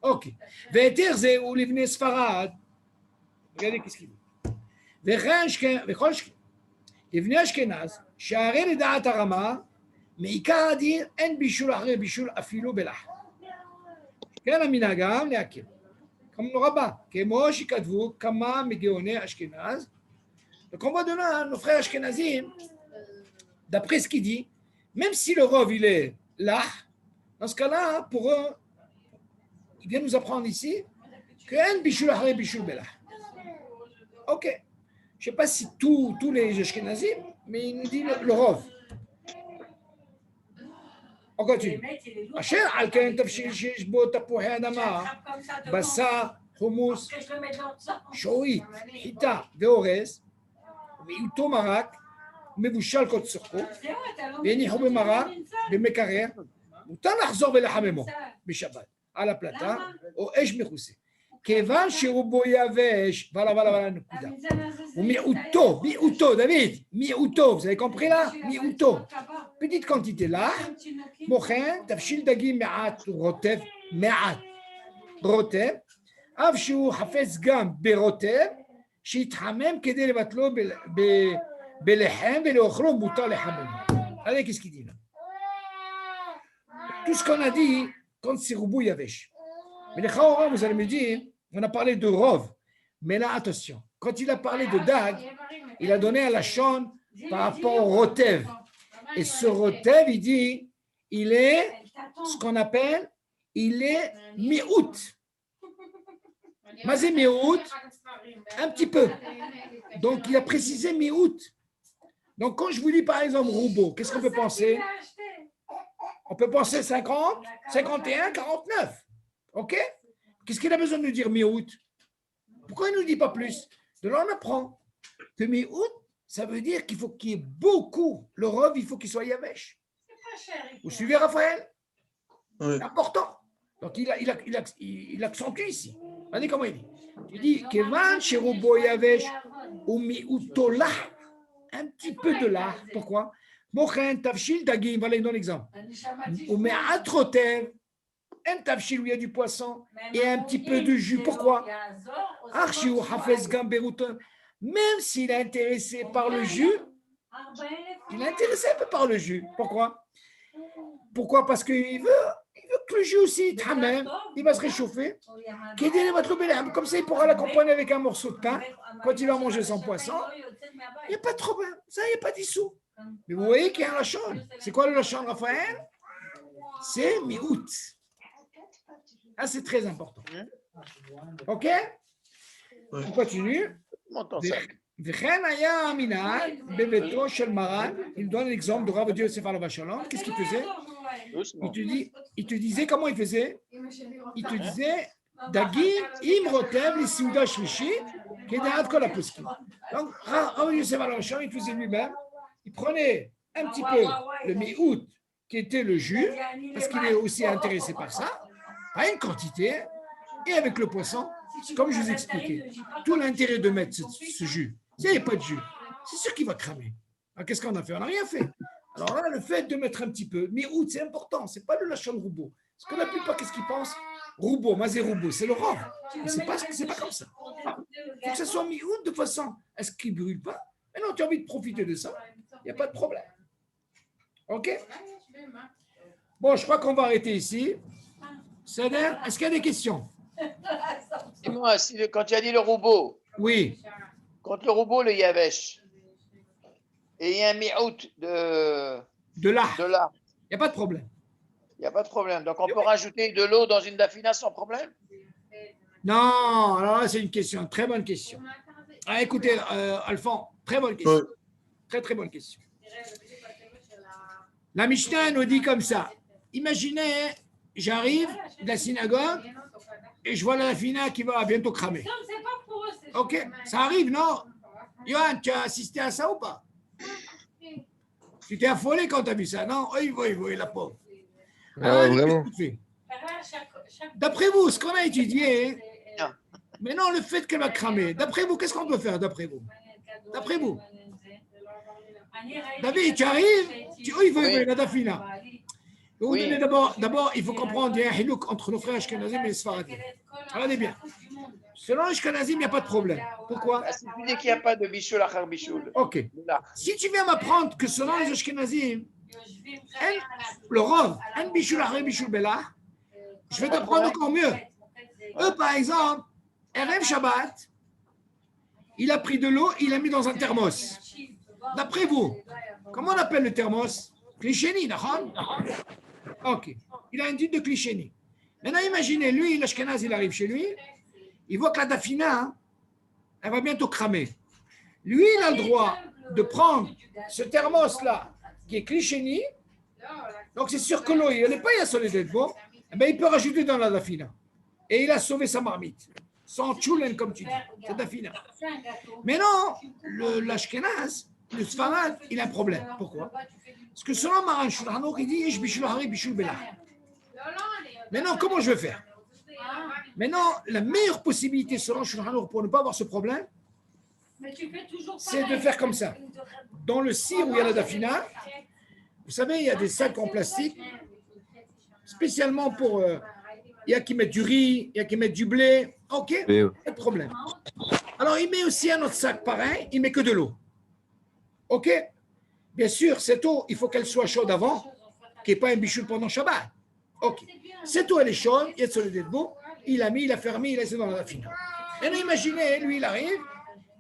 Ok. Ve'etir ze ou livne sfarad. Regardez qu'est-ce qu'il dit. Livne ashkenaz, sha'are lida'at harama, מעיקר הדין אין בישול אחרי בישול אפילו בלח. כן המנהגם להכיר. כמו רבה, כמו שכתבו כמה מגאוני אשכנז. Donc on voit de là, nos frères ashkenazim, d'après ce qu'il dit, même si le rov il est là, dans ce cas-là, pour eux, il vient nous apprendre ici qu'un bichul après bichul belah. Ok. Je ne sais pas si tous les ashkenazim, mais il nous dit le rov. On continue. אשר על כן תבשיל שיש בו תפוחי אדמה, בשר, חומוס, שועית, חיטה ואורז, ואיתו מרק, מבושל כל צורכו, והניחו במרק, במקרר, מותר לחזור ולחממו בשבת, על הפלטה, או אש מכוסה. כיוון שרובו יבש, voilà, נקודה. מיעוטו, דוד, מיעוטו, vous avez compris là? מיעוטו. petite quantité là, מוכן, תבשיל דגים מעט רוטב, אף שהוא חפץ גם ברוטב, שיתחמם כדי לבטלו בלחם ולאוכלו מותר לחמם. allez, qu'est-ce qu'il dit là? tout ce qu'on a dit, quand c'est Roubou Yavesh. Mais les Chaora, vous allez me dire, on a parlé de Rov. Mais là, attention, quand il a parlé de Dag, il a donné à la Shon par rapport au Rotev. Et ce Rotev, il dit, il est ce qu'on appelle, il est mi-août. Mazé mi-août, un petit peu. Donc, il a précisé mi-août. Donc, quand je vous dis par exemple Roubo, qu'est-ce qu'on peut penser? On peut penser 50, 51, 49. OK? Qu'est-ce qu'il a besoin de nous dire mi-août? Pourquoi il ne nous dit pas plus? De là, on apprend que mi-août, ça veut dire qu'il faut qu'il y ait beaucoup. Le rov, il faut qu'il soit yavesh. Vous suivez Raphaël? Oui. C'est important. Donc, il accentue ici. Regardez comment il dit. Il dit Kevan Cherubo Yavesh ou Miutola. Un petit peu de là. Pourquoi? Mochen Tavshil Dagim. Voilà, il donne l'exemple. Ou Me'at Rotev. Un tavshil où il y a du poisson et un petit peu de jus. Pourquoi? Archiou Hafez Gamberuton. Même s'il est intéressé par le jus, il est intéressé un peu par le jus. Pourquoi? Pourquoi? Parce qu'il veut que le jus aussi, il va se réchauffer. Comme ça, il pourra l'accompagner avec un morceau de pain quand il va manger son poisson. Il n'y a pas de problème. Ça, il n'y a pas d'issou. Mais vous voyez qu'il y a un lachon. C'est quoi le lachon, Raphaël? C'est mi-août. Ah, c'est très important. OK? On continue. Il donne l'exemple de Rav Dieu Sefer Shalom. Qu'est-ce qu'il faisait? Il te disait comment il faisait? Il te disait Dagim imrotev li Souda Shlishi kedav kol apuskim. Donc, Rav Dieu Sefer Shalom, il faisait lui-même. Il prenait un petit peu le mi-août qui était le jus, parce qu'il est aussi intéressé par ça, à une quantité, et avec le poisson, comme je vous ai expliqué, tout l'intérêt de mettre ce jus, s'il n'y a pas de jus, c'est sûr qu'il va cramer. Alors, qu'est-ce qu'on a fait? On n'a rien fait. Alors là, le fait de mettre un petit peu, mi-août, c'est important, ce n'est pas le lachon roubo. Parce que la plupart, qu'est-ce qu'ils pensent? Roubo, mazé roubo, c'est le rhum. C'est pas comme ça. Il faut que ce soit mi-août de façon à ce qu'il ne brûle pas. Mais non, tu as envie de profiter de ça, il n'y a pas de problème. OK? Bon, je crois qu'on va arrêter ici. Sader, est-ce qu'il y a des questions? Dis-moi, quand tu as dit le robot, Oui. contre le robot, le Yavesh, et il y a un mi-août De là. de là, Il n'y a pas de problème. il n'y a pas de problème. Donc, on peut rajouter de l'eau dans une dafina sans problème? Non, alors là, c'est une question, très bonne question. Ah, écoutez, Alphonse, très bonne question. Ouais. Très, très bonne question. La Mishnah nous dit comme ça. Imaginez, j'arrive de la synagogue et je vois la dafina qui va bientôt cramer. OK, ça arrive, non? Johan, tu as assisté à ça ou pas? Tu t'es affolé quand tu as vu ça, non? Oh, il voit, la pauvre. Ah, vraiment. qu'est-ce que tu fais? D'après vous, ce qu'on a étudié, mais non, le fait qu'elle va cramer, d'après vous, qu'est-ce qu'on peut faire, d'après vous? D'après vous? David, tu arrives, il veut la dafina. Oui. D'abord, il faut comprendre, il y a un hilouk entre nos frères ashkenazim et les sfaradim. Regardez bien. Selon les ashkenazim, il n'y a pas de problème. Pourquoi? Si tu dis qu'il n'y a pas de bichoul achar bichoul. OK. Là. Si tu viens m'apprendre que selon les ashkenazim, le rov, un bichoul achar bichoul bela, je vais t'apprendre encore mieux. Eux, par exemple, Erev Shabbat, il a pris de l'eau, il l'a mis dans un thermos. D'après vous, comment on appelle le thermos? Klisheni, d'accord? OK. Il a un titre de Klisheni. Maintenant, imaginez, lui, l'Ashkenaz, il arrive chez lui, il voit que la dafina, elle va bientôt cramer. Lui, il a le droit de prendre ce thermos-là, qui est Klisheni, donc c'est sûr que l'eau, elle n'est pas solide, bon, ben, il peut rajouter dans la dafina. Et il a sauvé sa marmite. Sans tchoulen, comme tu dis. C'est dafina. Mais non, l'Ashkenaz, le Sfarad, il a un problème. Pourquoi? Parce que selon Maran Shulchan Aruch, il dit Yesh bishul hari bishul bela. Maintenant, comment je vais faire? Maintenant, la meilleure possibilité selon Shulchan Aruch pour ne pas avoir ce problème, c'est de faire comme ça. Dans le cire où il y a la dafina, vous savez, il y a des sacs en plastique, spécialement pour. Il y a qui mettent du riz, il y a qui mettent du blé. OK, pas de problème. Alors, il met aussi un autre sac pareil, il met que de l'eau. OK? Bien sûr, cette eau, il faut qu'elle soit chaude avant, qu'il n'y ait pas un bichoul pendant Shabbat. Ok. Cette eau, elle est chaude, il y a de solide debout, il a mis, il a fermé, il a laissé dans la dafina. Maintenant, imaginez, lui, il arrive,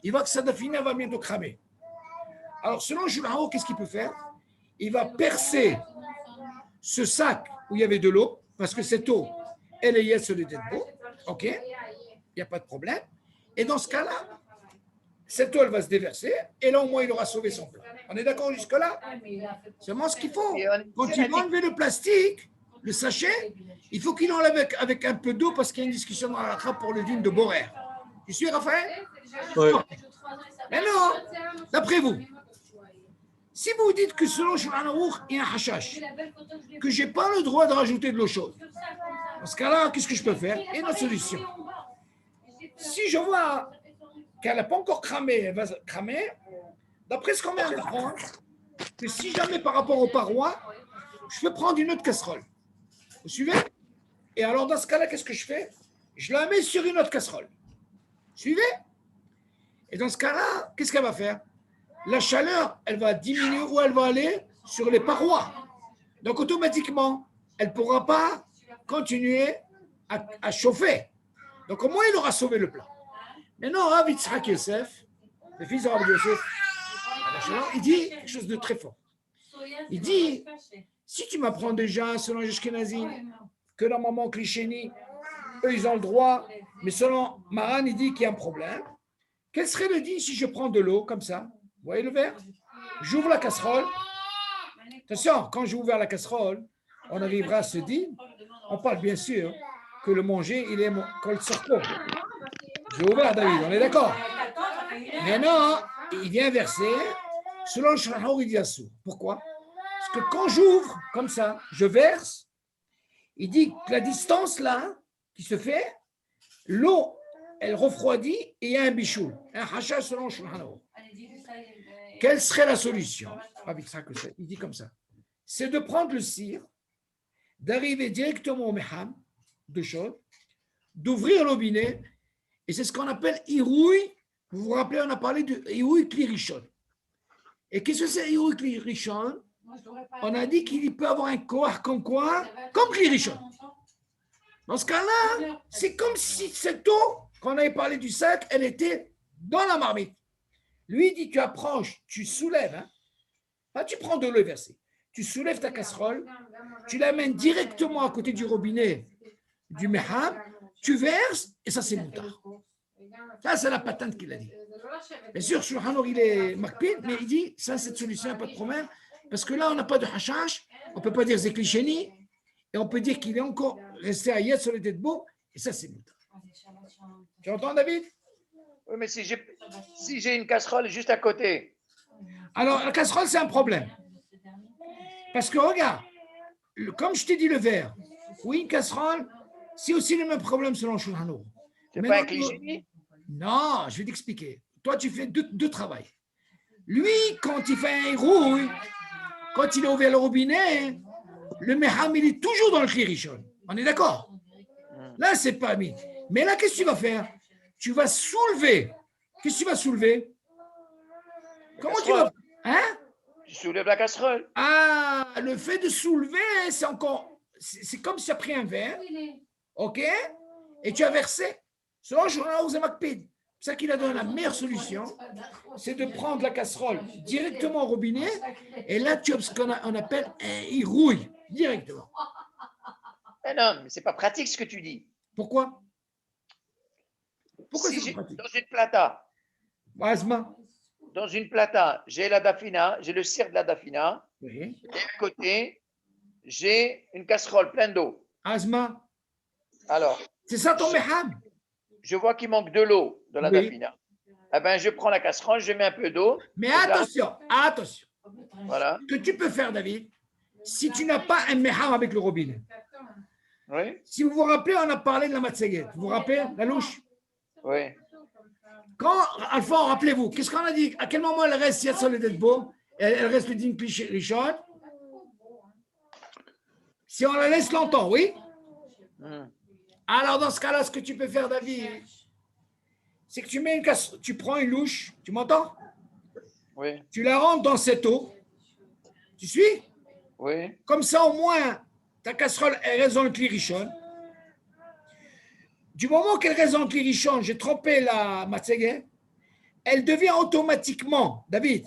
il voit que sa dafina va bientôt cramer. Alors, selon Shulchan, qu'est-ce qu'il peut faire? Il va percer ce sac où il y avait de l'eau, parce que cette eau, elle est solide debout. Ok? Il n'y a pas de problème. Et dans ce cas-là, cette eau, elle va se déverser, et là, au moins, il aura sauvé son plat. On est d'accord jusque-là? C'est vraiment ce qu'il faut. Quand il va enlever le plastique, le sachet, il faut qu'il enlève avec un peu d'eau, parce qu'il y a une discussion dans la trappe pour le dîme de Borer. Tu suis, Raphaël? Ouais. Maintenant, d'après vous, si vous dites que selon Shulchan Aruch, il y a un hashash, que je n'ai pas le droit de rajouter de l'eau chaude, dans ce cas-là, qu'est-ce que je peux faire? Il y a une autre solution. Si je vois qu'elle n'a pas encore cramé, elle va cramer, d'après ce qu'on vient d'apprendre, que si jamais par rapport aux parois, je peux prendre une autre casserole. Vous suivez? Et alors, dans ce cas-là, qu'est-ce que je fais? Je la mets sur une autre casserole. Suivez? Et dans ce cas-là, qu'est-ce qu'elle va faire? La chaleur, elle va diminuer ou elle va aller sur les parois. Donc, automatiquement, elle ne pourra pas continuer à chauffer. Donc, au moins, il aura sauvé le plat. Maintenant, Rav Yitzhak Yosef, le fils de Rav Yosef, il dit quelque chose de très fort. Il dit, si tu m'apprends déjà, selon les Ashkenazim, que la maman Klisheni, eux, ils ont le droit, mais selon Maran, il dit qu'il y a un problème. Quel serait le dit si je prends de l'eau comme ça? Vous voyez le verre? J'ouvre la casserole. Attention, quand j'ouvre la casserole, on arrivera à se dire, on parle bien sûr que le manger, il est quand le sortant. J'ai ouvert, David, on est d'accord? Maintenant, il vient verser, selon le Shulchan, il dit assour. Pourquoi? Parce que quand j'ouvre comme ça, je verse, il dit que la distance là, qui se fait, l'eau, elle refroidit et il y a un bichoul, un hachach selon le Shulchan. Quelle serait la solution? Il dit comme ça. C'est de prendre le cire, d'arriver directement au meham, de choses, d'ouvrir le robinet, et c'est ce qu'on appelle irouille. Vous vous rappelez, on a parlé de irouille klirishon. Et qu'est-ce que c'est irouille klirishon? On a dit qu'il peut avoir un koach comme quoi? Comme klirishon. Dans ce cas-là, c'est comme si cette eau, quand on avait parlé du sac, elle était dans la marmite. Lui, il dit, tu approches, tu soulèves, hein? Pas tu prends de l'eau versée. Tu soulèves ta casserole, tu l'amènes directement à côté du robinet du meham, tu verses, et ça, c'est moutard. Ça, c'est la patente qu'il a dit. Bien sûr, Shulchan il est makpid, mais il dit, ça, cette solution, il n'y a pas de problème, parce que là, on n'a pas de hashash, on ne peut pas dire zeklicheni, et on peut dire qu'il est encore resté à Yed sur les têtes beaux, et ça, c'est moutard. Tu entends, David? Oui, mais si j'ai une casserole juste à côté. Alors, la casserole, c'est un problème. Parce que, regarde, comme je t'ai dit le verre, oui, une casserole, c'est aussi le même problème selon Shulchan Aruch. C'est pas un cliché? Non, je vais t'expliquer. Toi, tu fais deux travail. Lui, quand il fait un rouille, quand il a ouvert le robinet, le meham, il est toujours dans le klirishon. On est d'accord? Là, c'est pas mis. Mais là, qu'est-ce que tu vas faire? Tu vas soulever. Qu'est-ce que tu vas soulever? Comment tu vas? Hein? Tu soulèves la casserole. Ah, le fait de soulever, c'est encore. C'est comme si tu as pris un verre, ok? Et tu as versé. Selon Shulchan Aruch Makpid. C'est ça qu'il a donné la meilleure solution, c'est de prendre la casserole directement au robinet, et là, tu as ce qu'on appelle un irouille, directement. Mais non, mais c'est pas pratique ce que tu dis. Pourquoi? Pourquoi Si c'est pas pratique? dans une plata, Asma. dans une plata, j'ai la dafina, j'ai le cire de la dafina, Oui. et à côté, j'ai une casserole pleine d'eau. Asma. Alors, C'est ça ton meham? je vois qu'il manque de l'eau dans la Oui. dafina. Eh ben, je prends la casserole, je mets un peu d'eau. Mais et je la- attention, attention. Voilà. Ce que tu peux faire, David, si tu n'as pas un meham avec le robinet. Oui, Si vous vous rappelez, on a parlé de la matzaguet. Vous vous rappelez, la louche? oui. Quand, Alpha, rappelez-vous, qu'est-ce qu'on a dit? À quel moment elle reste Yad Sol et Beau? Elle reste le din Rishon? Si on la laisse longtemps, oui? Hmm. Alors, dans ce cas-là, ce que tu peux faire, David, c'est que tu mets tu prends une louche, tu m'entends? Oui, Tu la rentres dans cette eau. Tu suis? oui. Comme ça, au moins, ta casserole, elle reste dans le clirichon. Du moment qu'elle reste dans le clirichon, j'ai trempé la matzegeh, elle devient automatiquement, David,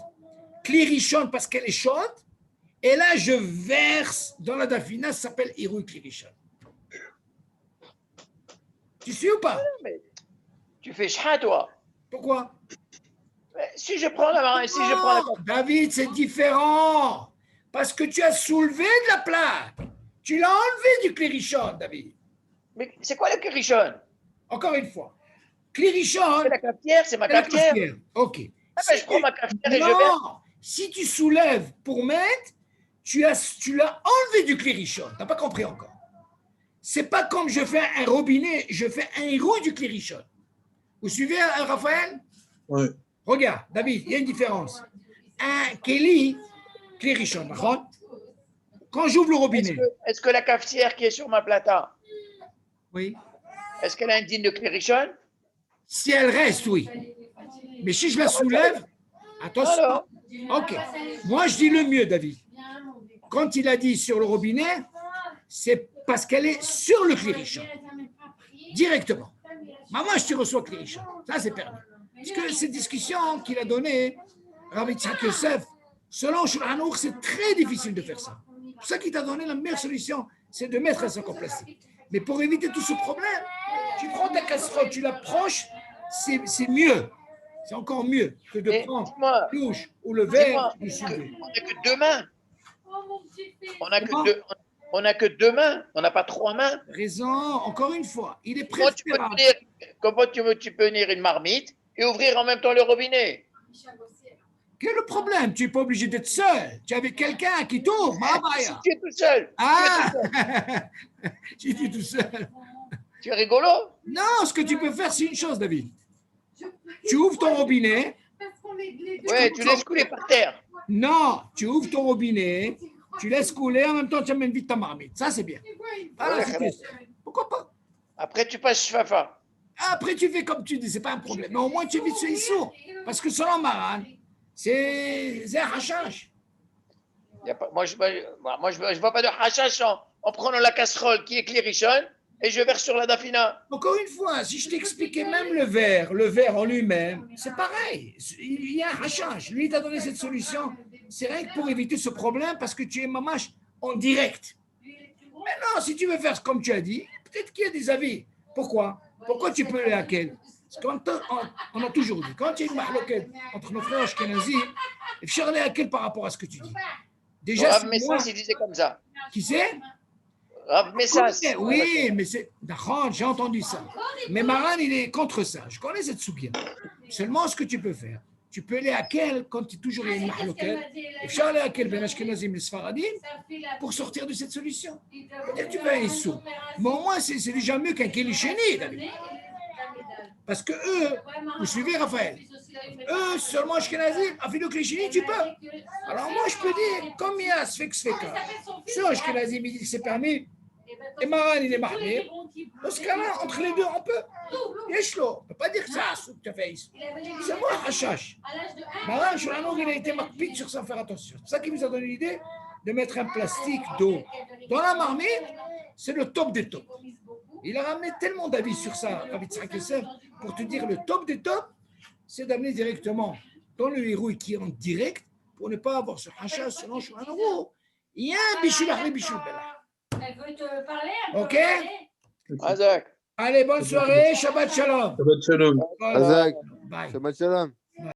clirichon parce qu'elle est chaude. Et là, je verse dans la dafina, ça s'appelle Iru Klirishon. Tu suis ou pas? Mais tu fais chha, toi. Pourquoi? Si je prends la... Si je prends la... Non, David, c'est différent. Parce que tu as soulevé de la plaque. Tu l'as enlevé du Klirishon, David. Mais c'est quoi le Kirishon? Encore une fois. Klirishon, C'est la cafetière, c'est ma c'est la cafetière. cafetière. OK. Ah ben, je prends ma cafetière et je verse. Non, si tu soulèves pour mettre, tu l'as enlevé du Klirishon. Tu n'as pas compris encore. C'est pas comme je fais un robinet, je fais un héros du Klirishon. Vous suivez, Raphaël? Oui. Regarde, David, il y a une différence. Un Kelly, Klirishon, d'accord? Quand j'ouvre le robinet, Est-ce que la cafetière qui est sur ma plata, oui. est-ce qu'elle a un digne de Kirishon? Si elle reste, oui. Mais si je la soulève, attention. Alors, OK. Moi, je dis le mieux, David. Quand il a dit sur le robinet, c'est parce qu'elle est sur le Klirishon. Directement. Maman, je te reçois Klirishon. Ça, c'est permis. Parce que cette discussion qu'il a donnée, Rabbi Yitzhak Yosef, selon Shulchan Aruch, c'est très difficile de faire ça. C'est pour ça qu'il t'a donné la meilleure solution, c'est de mettre un sac en plastique. Mais pour éviter tout ce problème, tu prends ta casserole, tu l'approches, c'est mieux. C'est encore mieux que de mais prendre dis-moi, la touche ou le verre dis-moi, du soulever. on n'a que deux mains. On n'a que deux mains. On n'a pas trois mains. Raison, encore une fois, il est Comment tu peux préférable. tu peux tenir une marmite et ouvrir en même temps le robinet? Quel est le problème? Tu n'es pas obligé d'être seul. Tu es avec quelqu'un qui t'ouvre. Si Mabaya. tu es tout seul. Ah, tu es tout seul. Tu es rigolo? Non, ce que tu peux faire, c'est une chose, David. Tu ouvres ton robinet. Ouais, tu laisses couler par terre. Non, tu ouvres ton robinet, tu laisses couler, en même temps, tu amènes vite ta marmite. Ça, c'est bien. Voilà, Ouais, c'est très tout. Pourquoi pas? Après, tu passes Shfafa. Après, tu fais comme tu dis, c'est pas un problème. Mais au moins, tu évites ce issou. Parce que selon Maran, c'est un hachage. Moi, je ne vois pas de hachach en prenant la casserole qui est Klirishon et je verse sur la dafina. Encore une fois, si je t'expliquais même le verre en lui-même, c'est pareil. Il y a un hachage. Lui, il t'a donné cette solution. C'est rien que pour éviter ce problème parce que tu es mamache en direct. Maintenant, si tu veux faire comme tu as dit, peut-être qu'il y a des avis. Pourquoi? Pourquoi tu peux aller à quel? Parce qu'on a toujours dit, quand il y a une mahloquette entre nos frères ashkénazis, il faut aller à quel par rapport à ce que tu dis. Déjà, Rav c'est moi Messas, il disait comme ça. qui sais. Rav Messas. Oui, mais c'est. D'accord, j'ai entendu ça. Mais Maran, il est contre ça. Je connais cette soukia. Seulement, ce que tu peux faire, tu peux aller à quel quand il y a toujours une mahloquette, il faut aller à quel ben ashkénazim et sfaradim pour sortir de cette solution. Peut-être que tu peux aller sous. Mais au moins, c'est déjà mieux qu'un kélichéni, David. Parce que eux, vous suivez Raphaël, eux seulement Ashkenazim, Afilo Klishini, tu peux. Alors moi je peux dire, comme il y a Sfeka, sur Ashkenazim, il dit que c'est permis, et Maran il est marqué, dans ce cas-là, entre les deux, on peut. Yeshlo, on ne peut pas dire que ça, ce que tu as fait ici. C'est moi, Hachash. Maran, Shulanou, il a été marqué sur ça, faire attention. C'est pour ça qu'il nous a donné l'idée de mettre un plastique d'eau dans la marmite, c'est le top des tops. Il a ramené tellement d'avis sur ça, Rabbi Yitzhak Yosef, pour te dire le top des tops, c'est d'amener directement dans le héros qui est en direct pour ne pas avoir ce hachas selon Shulchan Aruch. Il y a un bichou bachli, bichou bella. Elle veut te parler. Ok? Azak. Allez, bonne soirée, Shabbat Shalom. Shabbat shalom. Voilà. Azak, Bye. Shabbat Shalom.